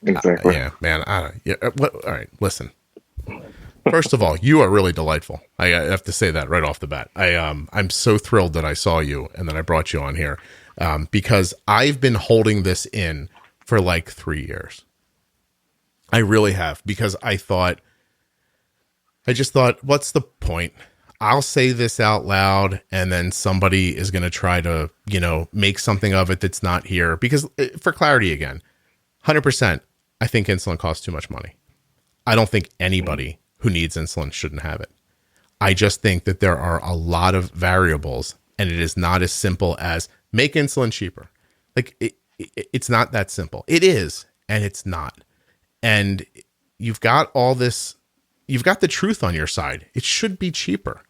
exactly. Yeah, man. All right, listen, First of all, you are really delightful. I have to say that right off the bat. I'm so thrilled that I saw you and that I brought you on here, because I've been holding this in for like 3 years. I really have, because I just thought, what's the point? I'll say this out loud, and then somebody is going to try to, make something of it that's not here. Because for clarity again, 100%, I think insulin costs too much money. I don't think anybody who needs insulin shouldn't have it. I just think that there are a lot of variables, and it is not as simple as make insulin cheaper. Like it's not that simple. It is, and it's not. And you've got all this, you've got the truth on your side. It should be cheaper.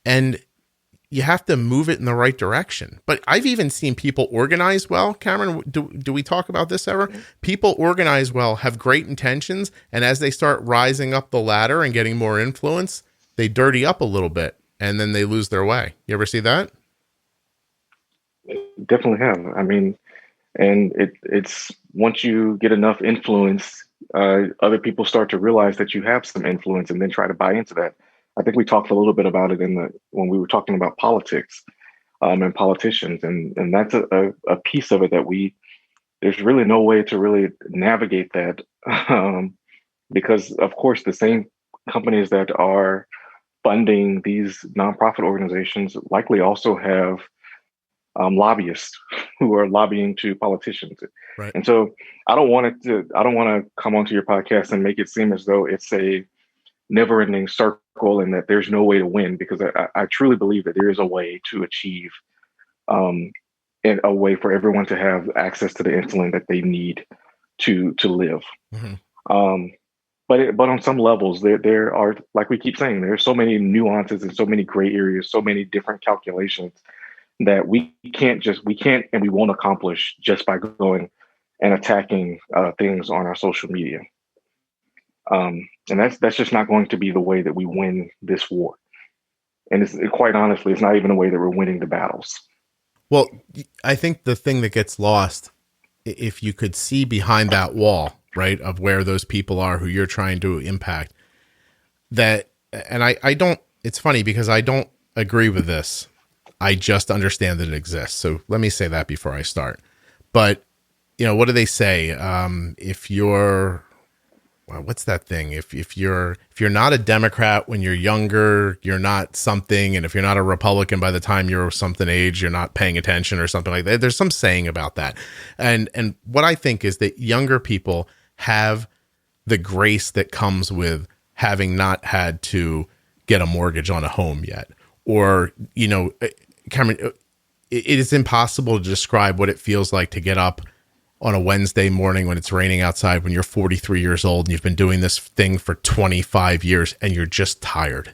And you have to move it in the right direction. But I've even seen people organize well. Cameron, do we talk about this ever? People organize well, have great intentions, and as they start rising up the ladder and getting more influence, they dirty up a little bit, and then they lose their way. You ever see that? Definitely have. I mean, and it's once you get enough influence, other people start to realize that you have some influence and then try to buy into that. I think we talked a little bit about it when we were talking about politics and politicians, and that's a piece of it that there's really no way to really navigate that because of course the same companies that are funding these nonprofit organizations likely also have lobbyists who are lobbying to politicians. Right. And so I don't want to come onto your podcast and make it seem as though it's a never-ending circle and that there's no way to win, because I truly believe that there is a way to achieve and a way for everyone to have access to the insulin that they need to live. Mm-hmm. But on some levels, there are, like we keep saying, there are so many nuances and so many gray areas, so many different calculations that we can't and we won't accomplish just by going and attacking things on our social media. And that's just not going to be the way that we win this war. And quite honestly, it's not even the way that we're winning the battles. Well, I think the thing that gets lost, if you could see behind that wall, right, of where those people are who you're trying to impact, that, and I don't, it's funny because I don't agree with this. I just understand that it exists. So let me say that before I start. But, what do they say? If you're, well, what's that thing? If you're not a Democrat when you're younger, you're not something. And if you're not a Republican by the time you're something age, you're not paying attention or something like that. There's some saying about that. And what I think is that younger people have the grace that comes with having not had to get a mortgage on a home yet. Or, Cameron, it is impossible to describe what it feels like to get up on a Wednesday morning when it's raining outside, when you're 43 years old and you've been doing this thing for 25 years and you're just tired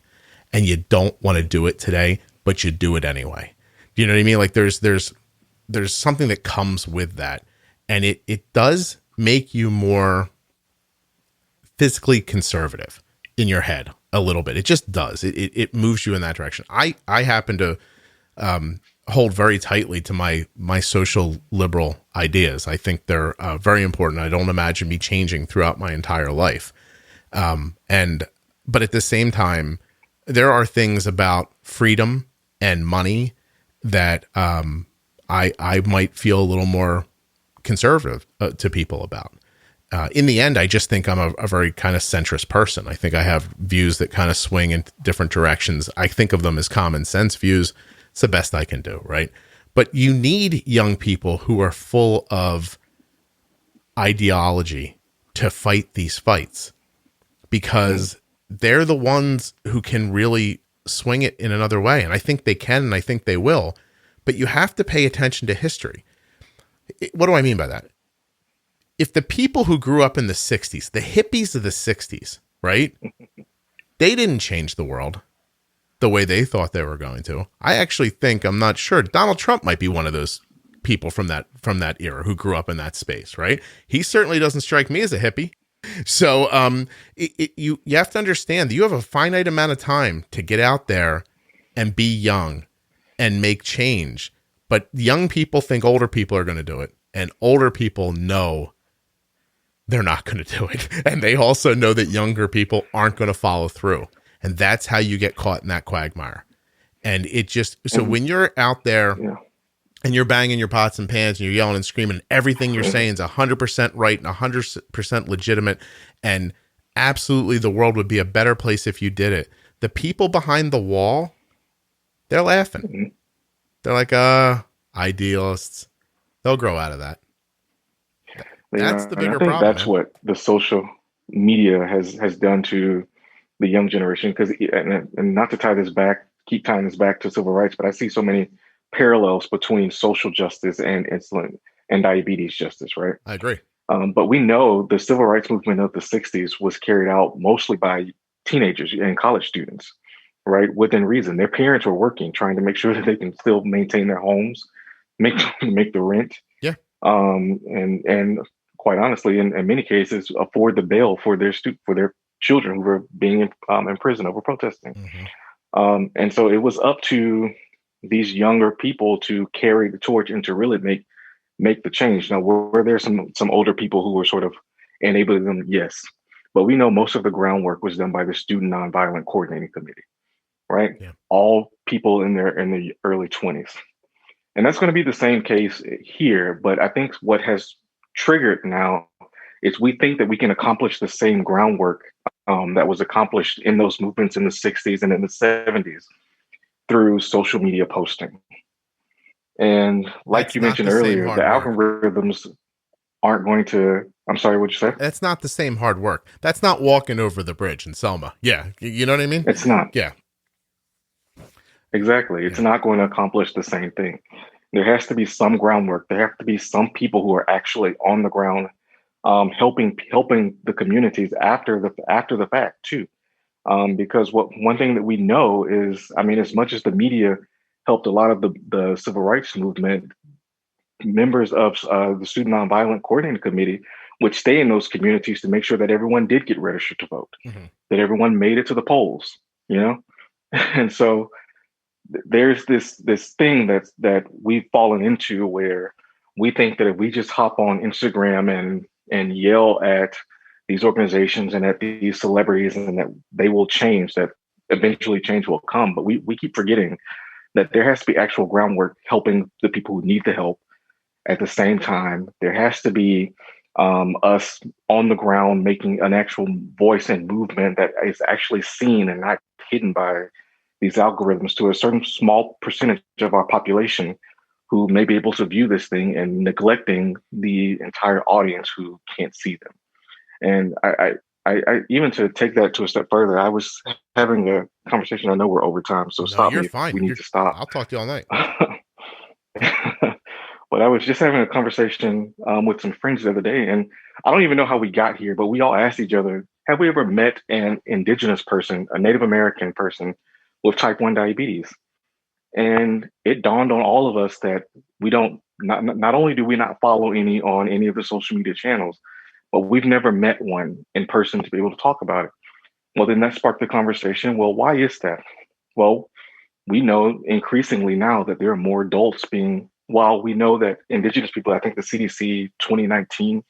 and you don't want to do it today, but you do it anyway. You know what I mean? Like there's something that comes with that. And it does make you more physically conservative in your head a little bit. It just does. It moves you in that direction. I happen to hold very tightly to my social liberal ideas. I think they're very important. I don't imagine me changing throughout my entire life. But at the same time, there are things about freedom and money that I might feel a little more conservative to people about. In the end, I just think I'm a very kind of centrist person. I think I have views that kind of swing in different directions. I think of them as common sense views. It's the best I can do, right? But you need young people who are full of ideology to fight these fights, because they're the ones who can really swing it in another way. And I think they can, and I think they will. But you have to pay attention to history. What do I mean by that? If the people who grew up in the 60s, the hippies of the 60s, right? They didn't change the world the way they thought they were going to. I actually think, I'm not sure, Donald Trump might be one of those people from that era who grew up in that space, right? He certainly doesn't strike me as a hippie. So you have to understand that you have a finite amount of time to get out there and be young and make change. But young people think older people are going to do it. And older people know they're not going to do it. And they also know that younger people aren't going to follow through. And that's how you get caught in that quagmire. And it just, so when you're out there and you're banging your pots and pans and you're yelling and screaming, everything you're saying is 100% right and 100% legitimate. And absolutely the world would be a better place if you did it. The people behind the wall, they're laughing. They're like, idealists. They'll grow out of that. That's the bigger problem. That's what the social media has done to the young generation. Because, and not to tie this back, keep tying this back to civil rights, but I see so many parallels between social justice and insulin and diabetes justice, right? I agree. But we know the civil rights movement of the 60s was carried out mostly by teenagers and college students, right? Within reason. Their parents were working, trying to make sure that they can still maintain their homes, make the rent. Yeah. And quite honestly, in many cases, afford the bail for their children who were being in prison over protesting. And so it was up to these younger people to carry the torch and to really make the change. Now, were there some older people who were sort of enabling them? Yes. But we know most of the groundwork was done by the Student Nonviolent Coordinating Committee, right? Yeah. All people in the early 20s. And that's going to be the same case here. But I think what has triggered now is we think that we can accomplish the same groundwork that was accomplished in those movements in the 60s and in the 70s through social media posting. And like That's you mentioned earlier, the algorithms aren't going to, I'm sorry, what'd you say? That's not the same hard work. That's not walking over the bridge in Selma. Yeah. You know what I mean? It's not. Yeah. Exactly. It's not going to accomplish the same thing. There has to be some groundwork. There have to be some people who are actually on the ground, helping the communities after the fact too. Because one thing that we know is, I mean, as much as the media helped a lot of the civil rights movement, members of the Student Nonviolent Coordinating Committee would stay in those communities to make sure that everyone did get registered to vote, that everyone made it to the polls, you know? And so there's this thing that we've fallen into where we think that if we just hop on Instagram and yell at these organizations and at these celebrities and that they will change, that eventually change will come. But we keep forgetting that there has to be actual groundwork helping the people who need the help. At the same time, there has to be us on the ground making an actual voice and movement that is actually seen and not hidden by these algorithms to a certain small percentage of our population who may be able to view this thing and neglecting the entire audience who can't see them. And I even to take that to a step further, I was having a conversation. I know we're over time, so stop me. Fine. We need to stop. I'll talk to you all night. But I was just having a conversation with some friends the other day, and I don't even know how we got here, but we all asked each other, have we ever met an indigenous person, a Native American person with type 1 diabetes? And it dawned on all of us that we don't, not only do we not follow any on any of the social media channels, but we've never met one in person to be able to talk about it. Well, then that sparked the conversation. Well, why is that? Well, we know increasingly now that there are more adults while we know that indigenous people, I think the CDC 2019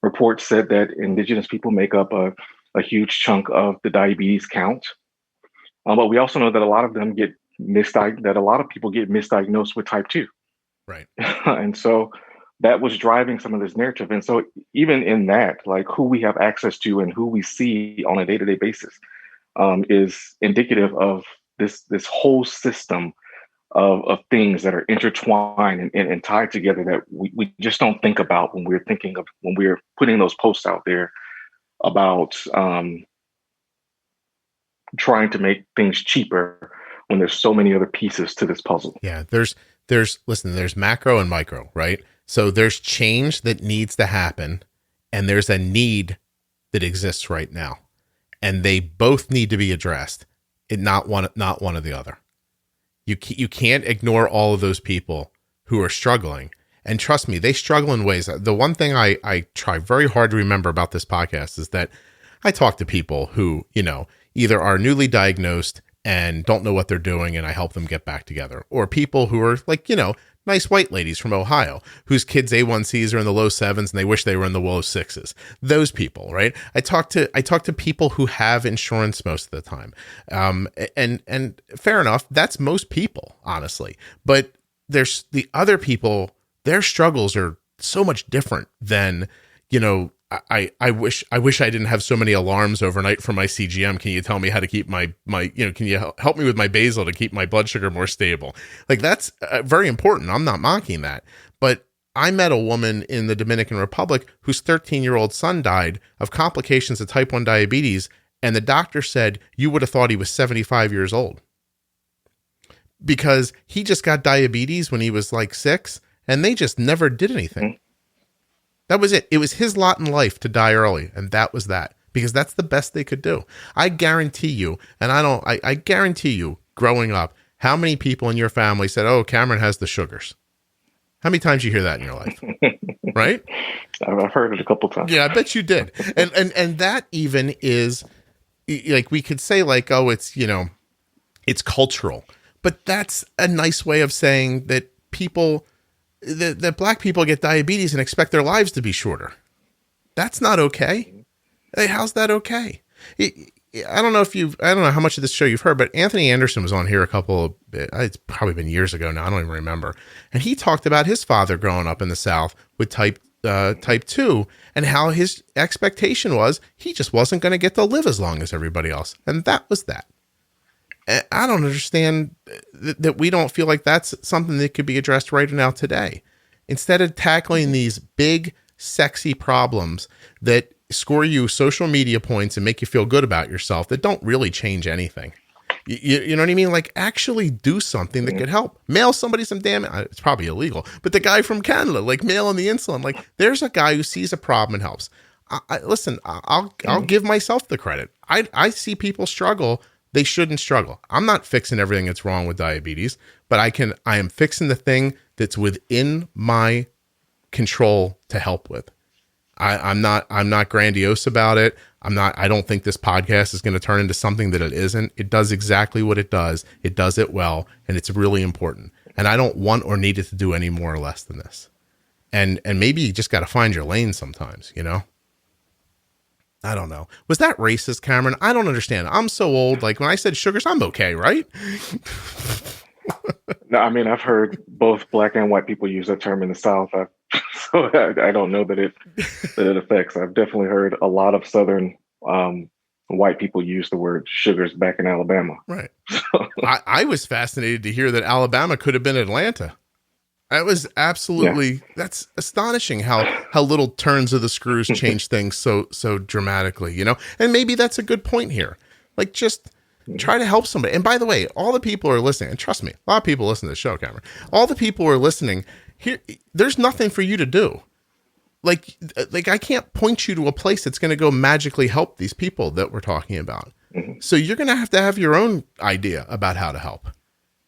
report said that indigenous people make up a huge chunk of the diabetes count. But we also know that a lot of them get that a lot of people get misdiagnosed with type 2. Right. And so that was driving some of this narrative. And so even in that, like who we have access to and who we see on a day-to-day basis is indicative of this whole system of things that are intertwined and tied together that we just don't think about when we're putting those posts out there about trying to make things cheaper when there's so many other pieces to this puzzle. Yeah, there's macro and micro, right? So there's change that needs to happen, and there's a need that exists right now, and they both need to be addressed. Not one or the other. You can't ignore all of those people who are struggling, and trust me, they struggle in ways. The one thing I try very hard to remember about this podcast is that I talk to people who either are newly diagnosed and don't know what they're doing, and I help them get back together, or people who are Nice white ladies from Ohio whose kids' A1Cs are in the low 7s and they wish they were in the low 6s. Those people, right? I talk to people who have insurance most of the time. And fair enough, that's most people, honestly. But there's the other people, their struggles are so much different than, I wish I didn't have so many alarms overnight for my CGM. Can you tell me how to keep my can you help me with my basal to keep my blood sugar more stable? Like, that's very important. I'm not mocking that. But I met a woman in the Dominican Republic whose 13-year-old son died of complications of type 1 diabetes. And the doctor said, you would have thought he was 75 years old because he just got diabetes when he was like 6 and they just never did anything. That was it. It was his lot in life to die early. And that was that, because that's the best they could do. I guarantee you, and I guarantee you growing up, how many people in your family said, oh, Cameron has the sugars? How many times you hear that in your life? Right? I've heard it a couple times. Yeah, I bet you did. And that even is like, we could say like, oh, it's, it's cultural, but that's a nice way of saying that people, that black people get diabetes and expect their lives to be shorter. That's not okay. Hey, how's that okay? I don't know how much of this show you've heard, but Anthony Anderson was on here it's probably been years ago now. I don't even remember. And he talked about his father growing up in the South with type 2 and how his expectation was he just wasn't going to get to live as long as everybody else. And that was that. I don't understand that we don't feel like that's something that could be addressed right now today. Instead of tackling these big, sexy problems that score you social media points and make you feel good about yourself that don't really change anything. You know what I mean? Like, actually do something that could help. Mail somebody some it's probably illegal, but the guy from Canada, like mailing the insulin, like there's a guy who sees a problem and helps. Listen, I'll give myself the credit. I see people struggle. They shouldn't struggle. I'm not fixing everything that's wrong with diabetes, but I am fixing the thing that's within my control to help with. I'm not grandiose about it. I don't think this podcast is going to turn into something that it isn't. It does exactly what it does. It does it well, and it's really important. And I don't want or need it to do any more or less than this. And maybe you just got to find your lane sometimes, I don't know. Was that racist, Cameron? I don't understand. I'm so old. Like, when I said sugars, I'm okay, right? No, I mean, I've heard both black and white people use that term in the South. So I don't know that it affects. I've definitely heard a lot of Southern white people use the word sugars back in Alabama. Right. I was fascinated to hear that Alabama could have been Atlanta. That was absolutely, that's astonishing how little turns of the screws change things so dramatically, and maybe that's a good point here. Like, just try to help somebody. And by the way, all the people who are listening, and trust me, a lot of people listen to the show, Cameron, all the people who are listening here, there's nothing for you to do. Like I can't point you to a place that's going to go magically help these people that we're talking about. Mm-hmm. So you're going to have your own idea about how to help.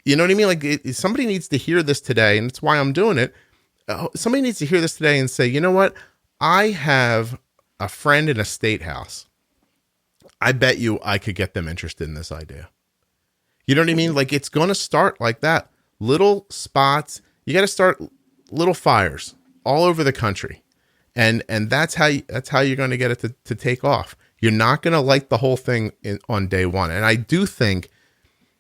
You know what I mean? Like, somebody needs to hear this today, and that's why I'm doing it. Somebody needs to hear this today and say, you know what? I have a friend in a state house. I bet you I could get them interested in this idea. You know what I mean? Like, it's going to start like that. Little spots. You got to start little fires all over the country. And that's how you're going to get it to take off. You're not going to light the whole thing on day one. And I do think,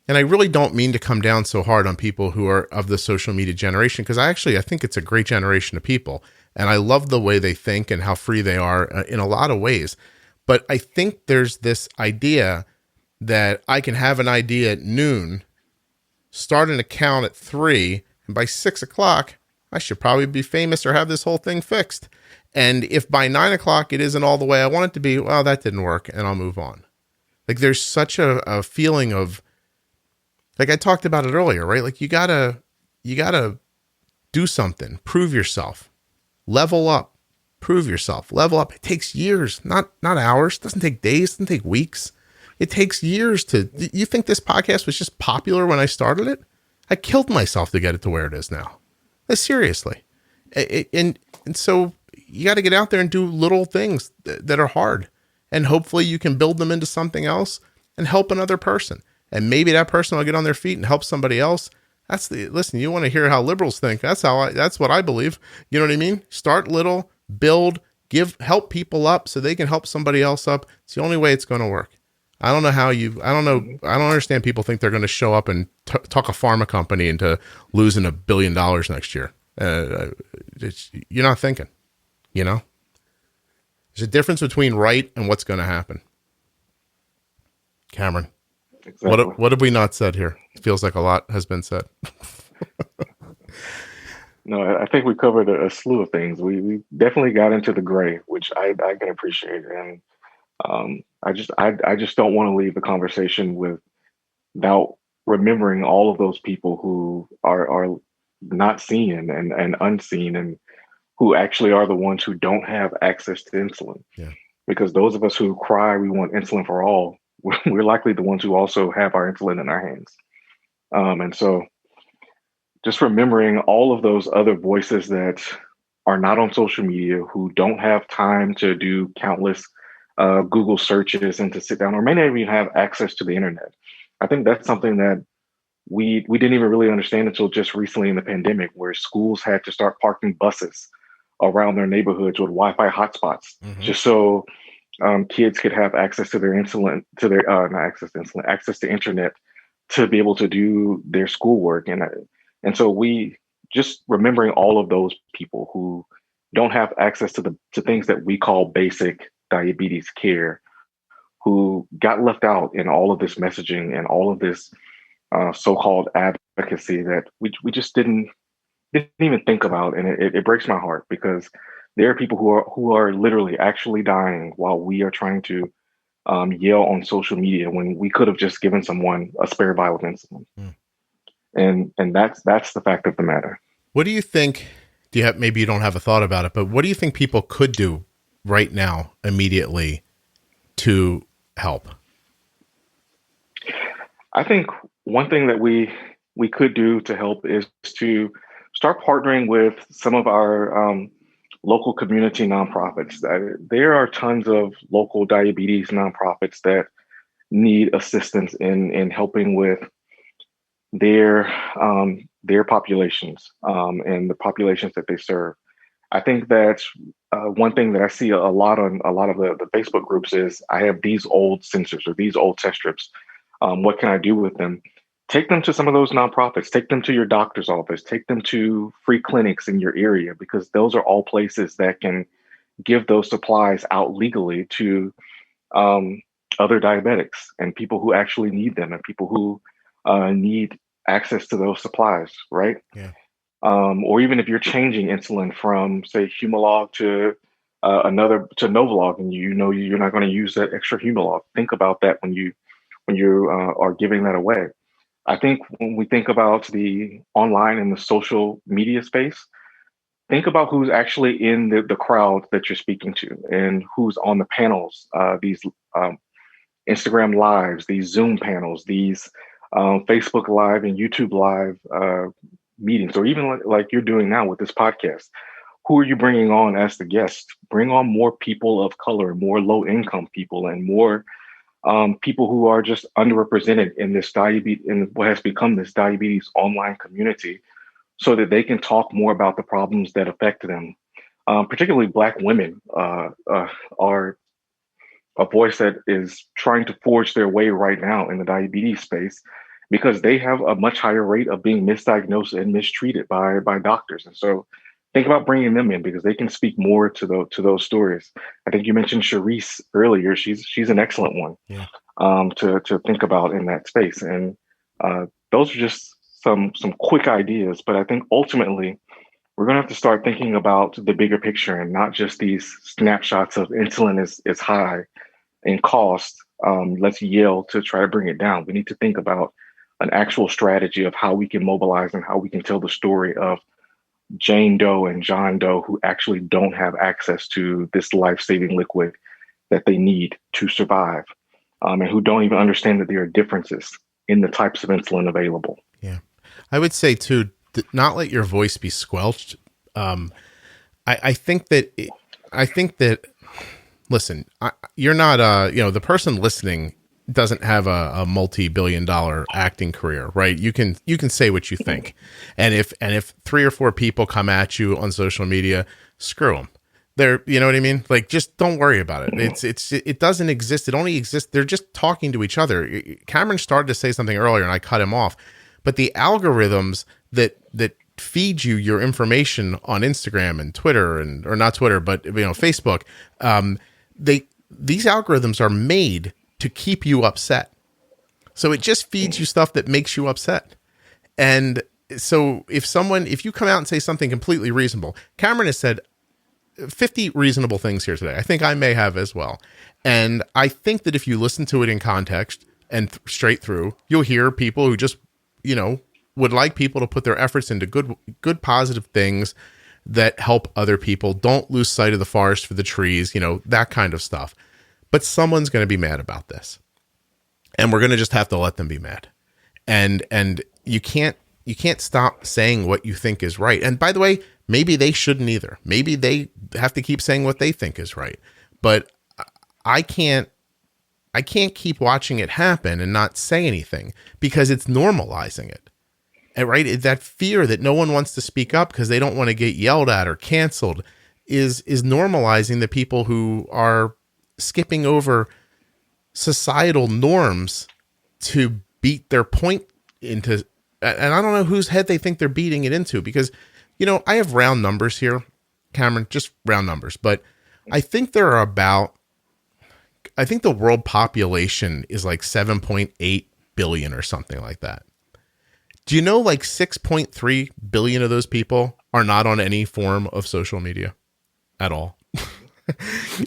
and I really don't mean to come down so hard on people who are of the social media generation, because I think it's a great generation of people. And I love the way they think and how free they are in a lot of ways. But I think there's this idea that I can have an idea at noon, start an account at 3, and by 6 o'clock, I should probably be famous or have this whole thing fixed. And if by 9 o'clock it isn't all the way I want it to be, well, that didn't work, and I'll move on. Like, there's such a feeling of, like I talked about it earlier, right? Like, you gotta do something, prove yourself, level up, prove yourself, level up. It takes years, not hours. It doesn't take days, it doesn't take weeks. It takes years you think this podcast was just popular when I started it? I killed myself to get it to where it is now. Seriously. And so you got to get out there and do little things that are hard, and hopefully you can build them into something else and help another person. And maybe that person will get on their feet and help somebody else. Listen, you want to hear how liberals think. That's what I believe. You know what I mean? Start little, build, help people up so they can help somebody else up. It's the only way it's going to work. I don't know. I don't understand. People think they're going to show up and talk a pharma company into losing $1 billion next year. You're not thinking, there's a difference between right and what's going to happen. Cameron, exactly. What have we not said here? It feels like a lot has been said. No, I think we covered a slew of things. We definitely got into the gray, which I can appreciate. And I just don't want to leave the conversation without remembering all of those people who are not seen and unseen, and who actually are the ones who don't have access to insulin. Yeah. Because those of us who cry we want insulin for all, we're likely the ones who also have our insulin in our hands. And so just remembering all of those other voices that are not on social media, who don't have time to do countless Google searches and to sit down, or may not even have access to the internet. I think that's something that we didn't even really understand until just recently in the pandemic, where schools had to start parking buses around their neighborhoods with Wi-Fi hotspots, just so kids could have access to their insulin, to their not access to insulin, access to internet to be able to do their schoolwork. And so we just remembering all of those people who don't have access to things that we call basic diabetes care, who got left out in all of this messaging and all of this so-called advocacy that we just didn't even think about. And it breaks my heart, because there are people who are literally actually dying while we are trying to yell on social media when we could have just given someone a spare vial of insulin. And that's the fact of the matter. What do you think? Maybe you don't have a thought about it, but what do you think people could do right now, immediately, to help? I think one thing that we could do to help is to start partnering with some of our local community nonprofits. There are tons of local diabetes nonprofits that need assistance in helping with their populations and the populations that they serve. I think that one thing that I see a lot on a lot of the Facebook groups is, I have these old sensors or these old test strips. What can I do with them? Take them to some of those nonprofits. Take them to your doctor's office. Take them to free clinics in your area, because those are all places that can give those supplies out legally to other diabetics and people who actually need them, and people who need access to those supplies, right? Yeah. Or even if you're changing insulin from, say, Humalog to Novolog, and you're not going to use that extra Humalog, think about that when you are giving that away. I think when we think about the online and the social media space, think about who's actually in the crowd that you're speaking to, and who's on the panels, these Instagram lives, these Zoom panels, these Facebook Live and YouTube Live meetings, or even like you're doing now with this podcast. Who are you bringing on as the guest? Bring on more people of color, more low-income people, and more people who are just underrepresented in this in what has become this diabetes online community, so that they can talk more about the problems that affect them. Particularly Black women are a voice that is trying to forge their way right now in the diabetes space, because they have a much higher rate of being misdiagnosed and mistreated by doctors. And so think about bringing them in, because they can speak more to those stories. I think you mentioned Charisse earlier. She's an excellent one. Yeah. To think about in that space. And those are just some quick ideas, but I think ultimately we're going to have to start thinking about the bigger picture, and not just these snapshots of insulin is high in cost. Let's yell to try to bring it down. We need to think about an actual strategy of how we can mobilize and how we can tell the story of Jane Doe and John Doe who actually don't have access to this life-saving liquid that they need to survive, and who don't even understand that there are differences in the types of insulin available. Yeah. I would say too, not let your voice be squelched. I think that listen, you're not, the person listening doesn't have a multi-billion-dollar acting career, right? You can say what you think, and if 3 or 4 people come at you on social media, screw them. You know what I mean? Like, just don't worry about it. It doesn't exist. It only exists. They're just talking to each other. Cameron started to say something earlier, and I cut him off. But the algorithms that feed you your information on Instagram and Twitter or not Twitter, but Facebook, these algorithms are made to keep you upset. So it just feeds you stuff that makes you upset. And so if you come out and say something completely reasonable, Cameron has said 50 reasonable things here today. I think I may have as well. And I think that if you listen to it in context and straight through, you'll hear people who just, would like people to put their efforts into good positive things that help other people. Don't lose sight of the forest for the trees, that kind of stuff. But someone's going to be mad about this. And we're going to just have to let them be mad. And you can't stop saying what you think is right. And by the way, maybe they shouldn't either. Maybe they have to keep saying what they think is right. But I can't keep watching it happen and not say anything because it's normalizing it. And right? That fear that no one wants to speak up because they don't want to get yelled at or canceled is normalizing the people who are skipping over societal norms to beat their point into, and I don't know whose head they think they're beating it into because, I have round numbers here, Cameron, just round numbers, but I think the world population is like 7.8 billion or something like that. Do you know like 6.3 billion of those people are not on any form of social media at all?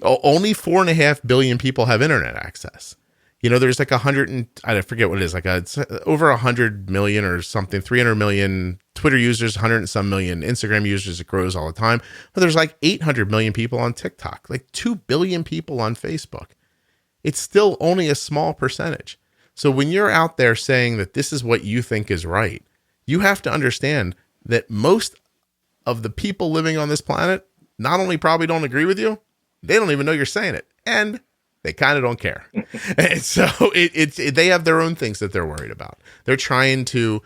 Only 4.5 billion people have internet access. There's like I forget what it is, it's over 100 million or something, 300 million Twitter users, 100 and some million Instagram users. It grows all the time. But there's like 800 million people on TikTok, like 2 billion people on Facebook. It's still only a small percentage. So when you're out there saying that this is what you think is right, you have to understand that most of the people living on this planet not only probably don't agree with you, they don't even know you're saying it. And they kind of don't care. And so they have their own things that they're worried about. They're trying to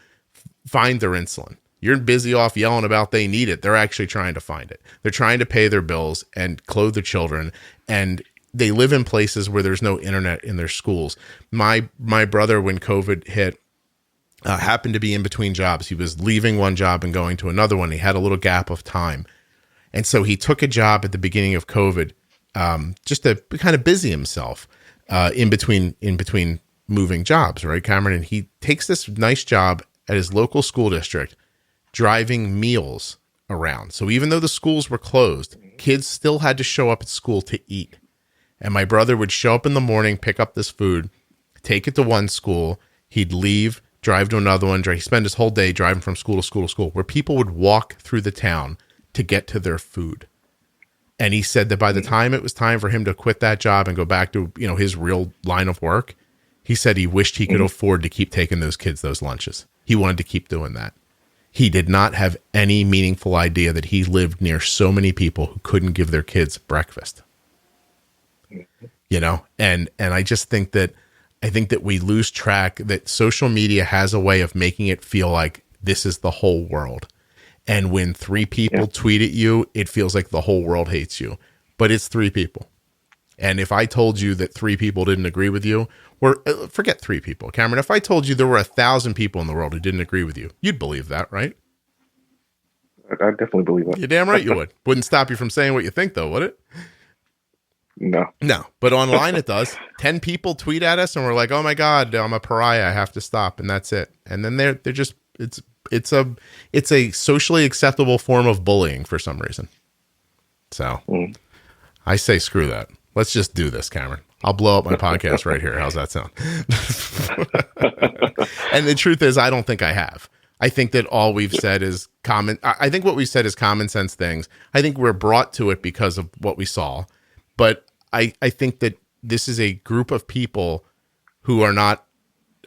find their insulin. You're busy off yelling about they need it. They're actually trying to find it. They're trying to pay their bills and clothe their children. And they live in places where there's no internet in their schools. My brother, when COVID hit, happened to be in between jobs. He was leaving one job and going to another one. He had a little gap of time. And so he took a job at the beginning of COVID just to kind of busy himself in between moving jobs, right, Cameron? And he takes this nice job at his local school district, driving meals around. So even though the schools were closed, kids still had to show up at school to eat. And my brother would show up in the morning, pick up this food, take it to one school. He'd leave, drive to another one. He'd spend his whole day driving from school to school to school, where people would walk through the town to get to their food. And he said that by the time it was time for him to quit that job and go back to, his real line of work, he said he wished he could afford to keep taking those kids those lunches. He wanted to keep doing that. He did not have any meaningful idea that he lived near so many people who couldn't give their kids breakfast. And I just think that we lose track that social media has a way of making it feel like this is the whole world. And when 3 people tweet at you, it feels like the whole world hates you, but it's 3 people. And if I told you that 3 people didn't agree with you, or forget 3 people, Cameron, if I told you there were 1,000 people in the world who didn't agree with you, you'd believe that, right? I definitely believe that. You're damn right you would. Wouldn't stop you from saying what you think, though, would it? No. But online it does. 10 people tweet at us and we're like, oh my God, I'm a pariah. I have to stop. And that's it. And then they're just, it's a socially acceptable form of bullying for some reason. So I say, screw that. Let's just do this, Cameron. I'll blow up my podcast right here. How's that sound? And the truth is, I don't think I have. I think that all we've said is I think what we said is common sense things. I think we're brought to it because of what we saw. But I think that this is a group of people who are not,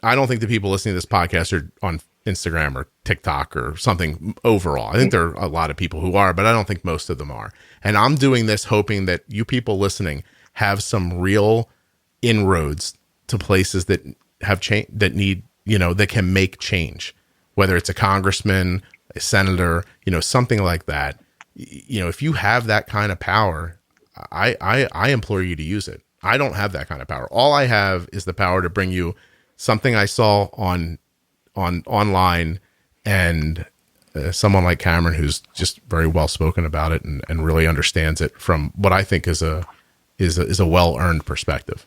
I don't think the people listening to this podcast are on Instagram or TikTok or something overall. I think there are a lot of people who are, but I don't think most of them are. And I'm doing this hoping that you people listening have some real inroads to places that have change, that need, that can make change, whether it's a congressman, a senator, something like that. If you have that kind of power, I implore you to use it. I don't have that kind of power. All I have is the power to bring you something I saw on online, and someone like Cameron, who's just very well spoken about it and really understands it from what I think is a well-earned perspective.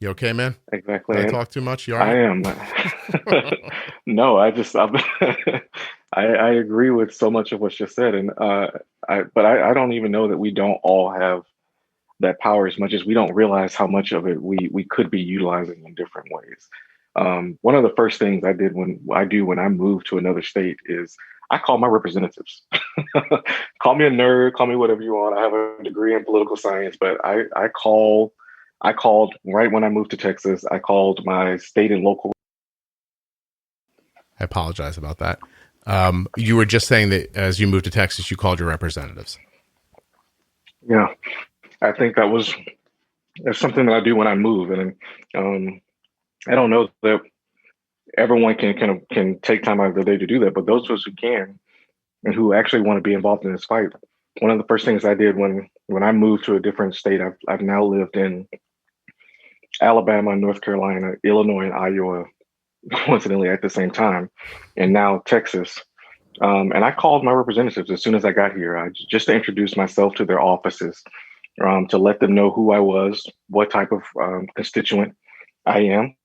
You okay, man? Exactly. Did I talk too much? You all right? I am. No, I agree with so much of what's just said, and I don't even know that we don't all have that power as much as we don't realize how much of it we could be utilizing in different ways. One of the first things I did when I moved to another state is I call my representatives. Call me a nerd, call me whatever you want. I have a degree in political science, but I called right when I moved to Texas. I called my state and local. I apologize about that. You were just saying that as you moved to Texas, you called your representatives. Yeah, I think that's something that I do when I move, and I don't know that everyone can take time out of their day to do that, but those of us who can and who actually want to be involved in this fight. One of the first things I did when I moved to a different state, I've now lived in Alabama, North Carolina, Illinois, and Iowa, coincidentally at the same time, and now Texas. And I called my representatives as soon as I got here, just to introduce myself to their offices, to let them know who I was, what type of constituent I am,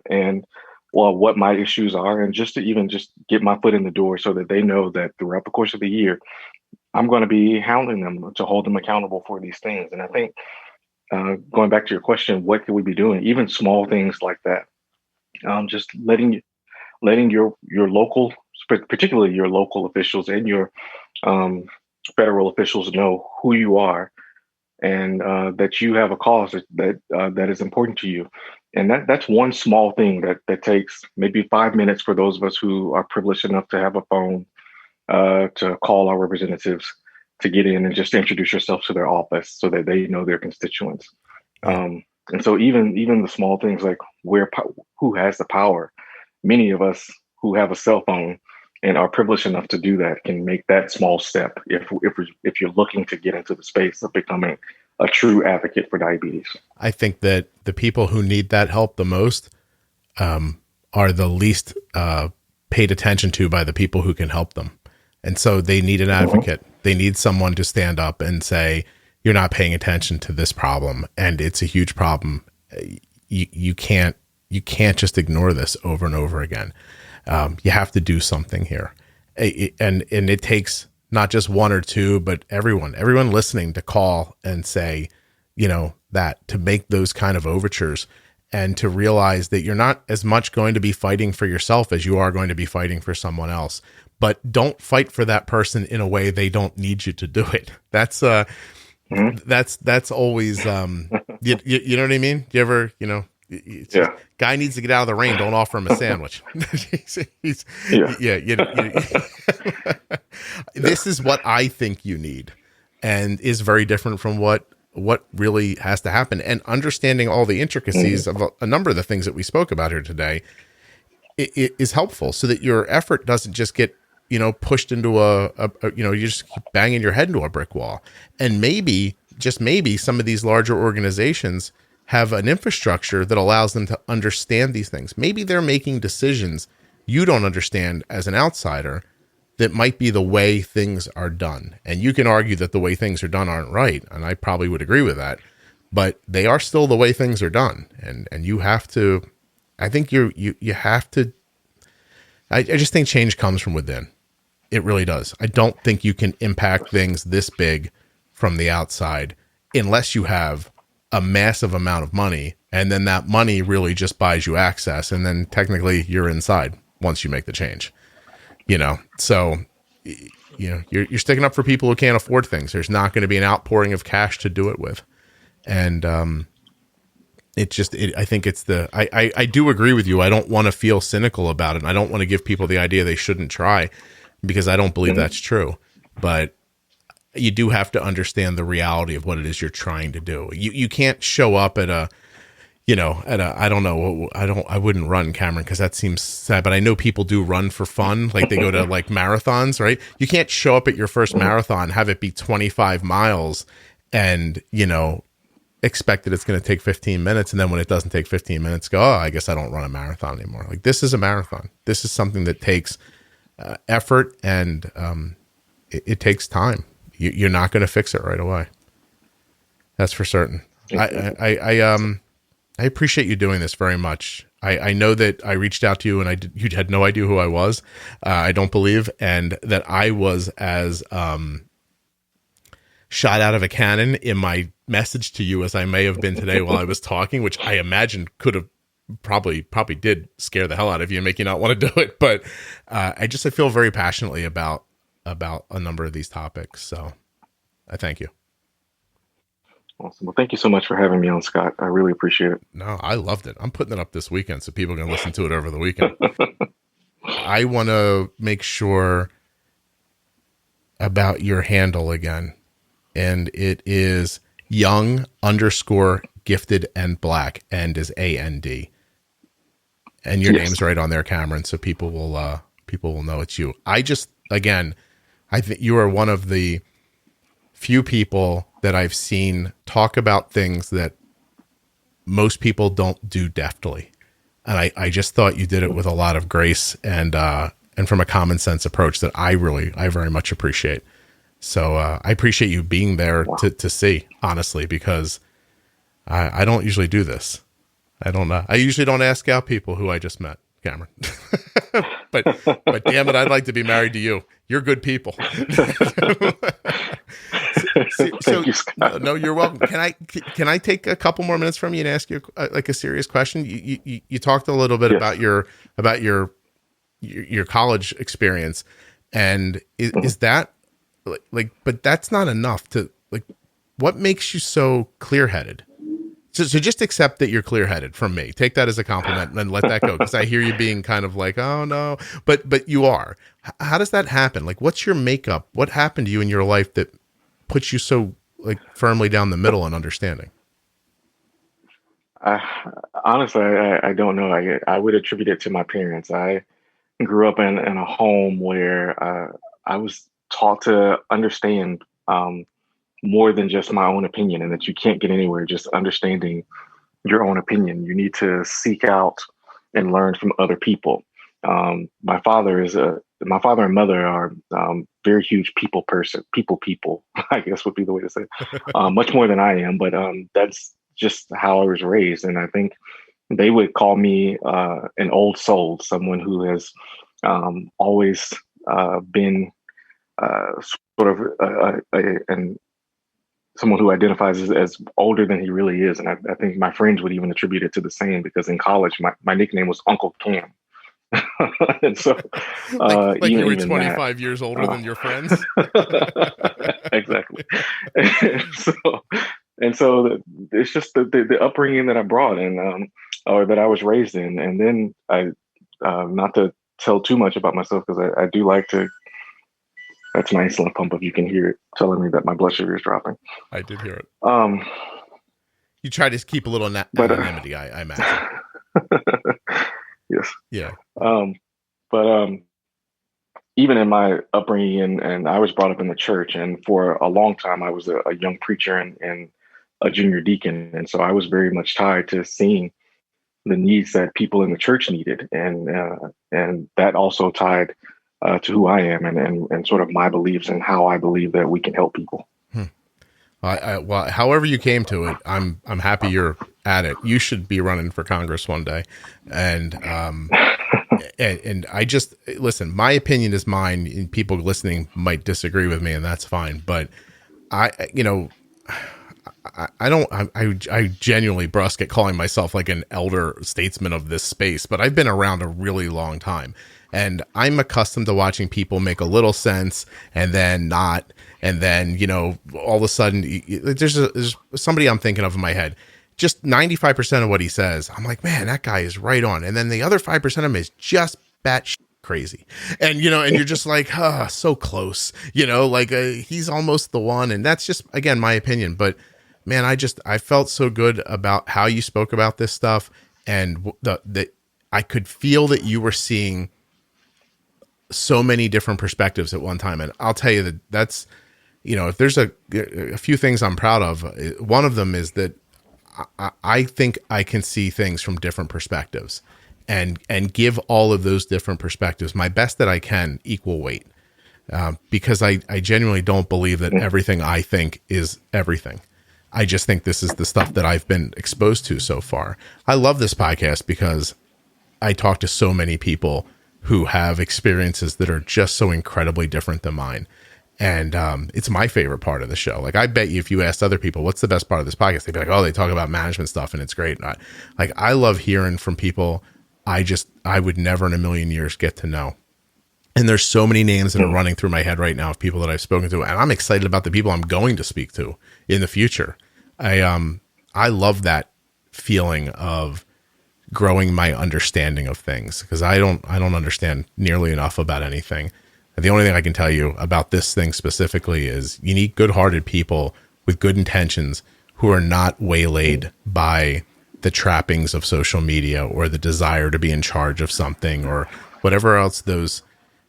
and what my issues are, and just to get my foot in the door so that they know that throughout the course of the year, I'm going to be hounding them to hold them accountable for these things. And I think going back to your question, what could we be doing? Even small things like that. Just letting your local, particularly your local officials and your federal officials know who you are, and that you have a cause that is important to you. And that's one small thing that takes maybe 5 minutes for those of us who are privileged enough to have a phone to call our representatives, to get in and just introduce yourself to their office so that they know their constituents. And so even the small things like who has the power, many of us who have a cell phone and are privileged enough to do that can make that small step if you're looking to get into the space of becoming a true advocate for diabetes. I think that the people who need that help the most are the least paid attention to by the people who can help them. And so they need an advocate. Mm-hmm. They need someone to stand up and say, you're not paying attention to this problem, and it's a huge problem. You can't just ignore this over and over again. You have to do something here. And it takes not just one or two, but everyone listening to call and say, that, to make those kind of overtures, and to realize that you're not as much going to be fighting for yourself as you are going to be fighting for someone else. But don't fight for that person in a way they don't need you to do it. That's always, you know what I mean? You ever, guy needs to get out of the rain. Don't offer him a sandwich. This is what I think you need, and is very different from what really has to happen. And understanding all the intricacies of a number of the things that we spoke about here today it is helpful, so that your effort doesn't just get pushed into you just keep banging your head into a brick wall. And maybe, just maybe, some of these larger organizations have an infrastructure that allows them to understand these things. Maybe they're making decisions you don't understand as an outsider that might be the way things are done. And you can argue that the way things are done aren't right, and I probably would agree with that, but they are still the way things are done. And you have to, I think you have to, I just think change comes from within. It really does. I don't think you can impact things this big from the outside unless you have a massive amount of money, and then that money really just buys you access, and then technically you're inside once you make the change. So you're sticking up for people who can't afford things. There's not going to be an outpouring of cash to do it with, and I think it's I do agree with you. I don't want to feel cynical about it. I don't want to give people the idea they shouldn't try, because I don't believe that's true. But you do have to understand the reality of what it is you're trying to do. You can't show up at a, I don't know, I wouldn't run, Cameron, because that seems sad, but I know people do run for fun. Like they go to like marathons, right? You can't show up at your first marathon, have it be 25 miles and, expect that it's going to take 15 minutes. And then when it doesn't take 15 minutes, go, I guess I don't run a marathon anymore. Like this is a marathon. This is something that takes effort and it takes time. You're not going to fix it right away. That's for certain. I appreciate you doing this very much. I know that I reached out to you and you had no idea who I was. I don't believe, and that I was as shot out of a cannon in my message to you as I may have been today while I was talking, which I imagine could have probably did scare the hell out of you and make you not want to do it. But I feel very passionately about a number of these topics. So I thank you. Awesome. Well, thank you so much for having me on, Scott. I really appreciate it. No, I loved it. I'm putting it up this weekend so people can listen to it over the weekend. I want to make sure about your handle again. And it is young_gifted_and black, and is AND. And your name's right on there, Cameron. So people will know it's you. I think you are one of the few people that I've seen talk about things that most people don't do deftly. And I just thought you did it with a lot of grace and from a common sense approach that I very much appreciate. So I appreciate you being there to see, honestly, because I don't usually do this. I don't know. I usually don't ask out people who I just met, Cameron. but damn it, I'd like to be married to you. You're good people. Thank you, Scott. No, you're welcome. Can I take a couple more minutes from you and ask you a serious question? You talked a little bit about your college experience, and is that like, but that's not enough to like, what makes you so clear-headed? So just accept that you're clear-headed from me. Take that as a compliment and then let that go. Cause I hear you being kind of like, oh no, but you are. How does that happen? Like, what's your makeup? What happened to you in your life that puts you so like firmly down the middle in understanding? Honestly, I don't know. I would attribute it to my parents. I grew up in a home where I was taught to understand more than just my own opinion, and that you can't get anywhere just understanding your own opinion. You need to seek out and learn from other people. My father and mother are very huge people, I guess would be the way to say it. Much more than I am, but that's just how I was raised. And I think they would call me an old soul, someone who has always been sort of and someone who identifies as older than he really is. And I think my friends would even attribute it to the same, because in college, my nickname was Uncle Cam. And so, like you were 25 years older than your friends. Exactly. And so it's just the upbringing that I brought and, or that I was raised in. And then not to tell too much about myself, because I do like to, that's my insulin pump, if you can hear it telling me that my blood sugar is dropping. I did hear it. You try to keep a little anonymity, I imagine. Yes. Yeah. But even in my upbringing, and I was brought up in the church, and for a long time I was a young preacher and a junior deacon, and so I was very much tied to seeing the needs that people in the church needed, and that also tied to who I am and sort of my beliefs and how I believe that we can help people. Well, however you came to it, I'm happy you're at it. You should be running for Congress one day, and I just listen. My opinion is mine, and people listening might disagree with me, and that's fine. But I genuinely brusque at calling myself like an elder statesman of this space, but I've been around a really long time. And I'm accustomed to watching people make a little sense and then not. And then, all of a sudden there's somebody I'm thinking of in my head, just 95% of what he says. I'm like, man, that guy is right on. And then the other 5% of him is just batshit crazy. And, and you're just like, so close, like he's almost the one. And that's just, again, my opinion. But man, I felt so good about how you spoke about this stuff. And I could feel that you were seeing so many different perspectives at one time. And I'll tell you that's, if there's a few things I'm proud of, one of them is that I think I can see things from different perspectives and give all of those different perspectives my best that I can equal weight. Because I genuinely don't believe that everything I think is everything. I just think this is the stuff that I've been exposed to so far. I love this podcast because I talk to so many people who have experiences that are just so incredibly different than mine. And it's my favorite part of the show. Like, I bet you if you asked other people, what's the best part of this podcast? They'd be like, oh, they talk about management stuff and it's great. I love hearing from people I would never in a million years get to know. And there's so many names that are running through my head right now of people that I've spoken to. And I'm excited about the people I'm going to speak to in the future. I love that feeling of growing my understanding of things, because I don't understand nearly enough about anything. The only thing I can tell you about this thing specifically is you need good-hearted people with good intentions who are not waylaid by the trappings of social media or the desire to be in charge of something or whatever else those,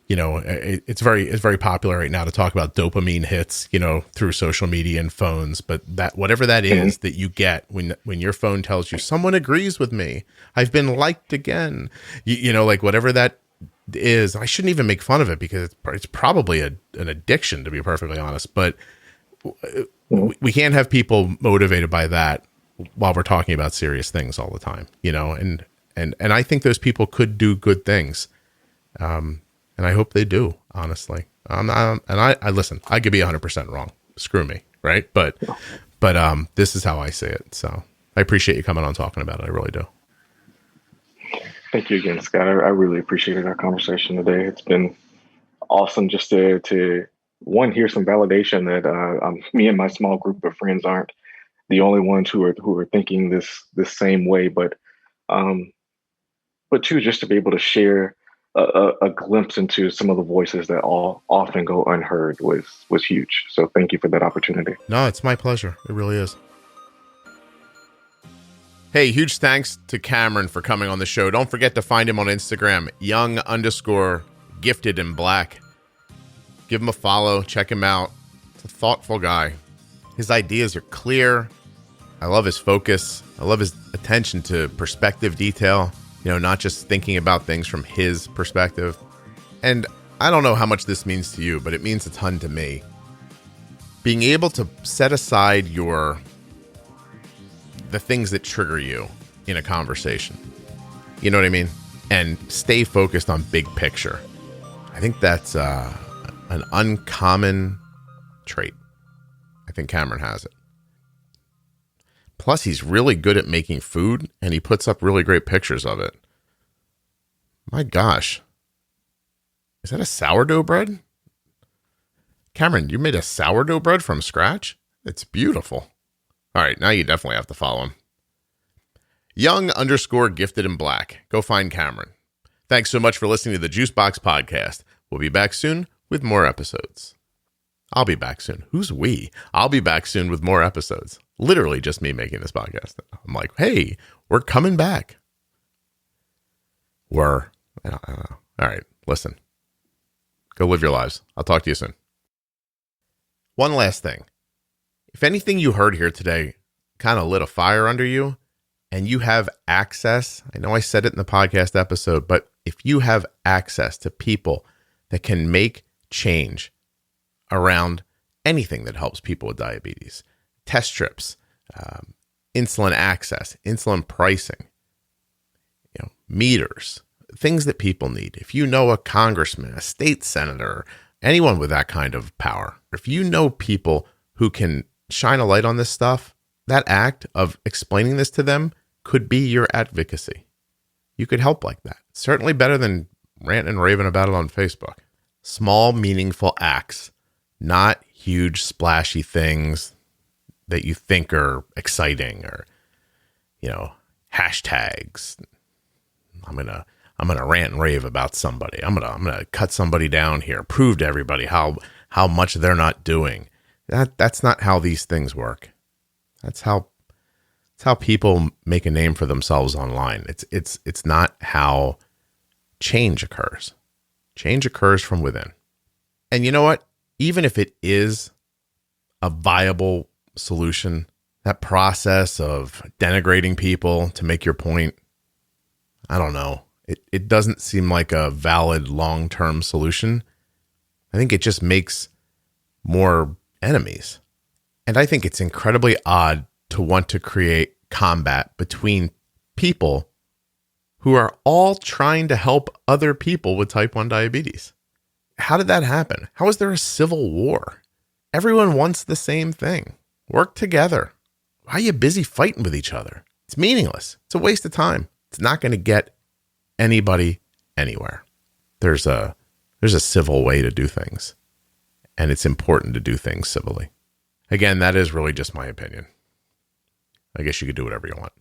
it's very popular right now to talk about dopamine hits, through social media and phones. But that, whatever that is that you get when your phone tells you someone agrees with me, I've been liked again, like whatever that is, I shouldn't even make fun of it because it's probably an addiction, to be perfectly honest. But we can't have people motivated by that while we're talking about serious things all the time, and I think those people could do good things. And I hope they do, honestly. I listen, I could be 100% wrong. Screw me. Right. But this is how I say it. So I appreciate you coming on talking about it. I really do. Thank you again, Scott. I really appreciated our conversation today. It's been awesome just to hear some validation that me and my small group of friends aren't the only ones who are thinking this same way, but two, just to be able to share a glimpse into some of the voices that often go unheard was huge. So thank you for that opportunity. No, it's my pleasure. It really is. Hey, huge thanks to Cameron for coming on the show. Don't forget to find him on Instagram, young_gifted_in_black. Give him a follow. Check him out. It's a thoughtful guy. His ideas are clear. I love his focus. I love his attention to perspective detail, not just thinking about things from his perspective. And I don't know how much this means to you, but it means a ton to me. Being able to set aside the things that trigger you in a conversation, you know what I mean? And stay focused on big picture. I think that's an uncommon trait. I think Cameron has it. Plus, he's really good at making food, and he puts up really great pictures of it. My gosh. Is that a sourdough bread? Cameron, you made a sourdough bread from scratch? It's beautiful. All right, now you definitely have to follow him. Young_gifted_in_black. Go find Cameron. Thanks so much for listening to the Juicebox Podcast. We'll be back soon with more episodes. I'll be back soon. Who's we? I'll be back soon with more episodes. Literally just me making this podcast. I'm like, hey, we're coming back. I don't know. All right, listen. Go live your lives. I'll talk to you soon. One last thing. If anything you heard here today kind of lit a fire under you and you have access, I know I said it in the podcast episode, but if you have access to people that can make change around anything that helps people with diabetes, test strips, insulin access, insulin pricing, meters, things that people need. If you know a congressman, a state senator, anyone with that kind of power, if you know people who can shine a light on this stuff, that act of explaining this to them could be your advocacy. You could help like that. Certainly better than ranting and raving about it on Facebook. Small, meaningful acts, not huge, splashy things that you think are exciting or, hashtags. I'm I'm going to rant and rave about somebody. I'm going to cut somebody down here, prove to everybody how much they're not doing. That's not how these things work. That's how people make a name for themselves online. It's not how change occurs. Change occurs from within. And you know what? Even if it is a viable solution, that process of denigrating people to make your point, I don't know. It doesn't seem like a valid long-term solution. I think it just makes more enemies. And I think it's incredibly odd to want to create combat between people who are all trying to help other people with type 1 diabetes. How did that happen? How is there a civil war? Everyone wants the same thing. Work together. Why are you busy fighting with each other? It's meaningless. It's a waste of time. It's not going to get anybody anywhere. There's a civil way to do things, and it's important to do things civilly. Again, that is really just my opinion. I guess you could do whatever you want.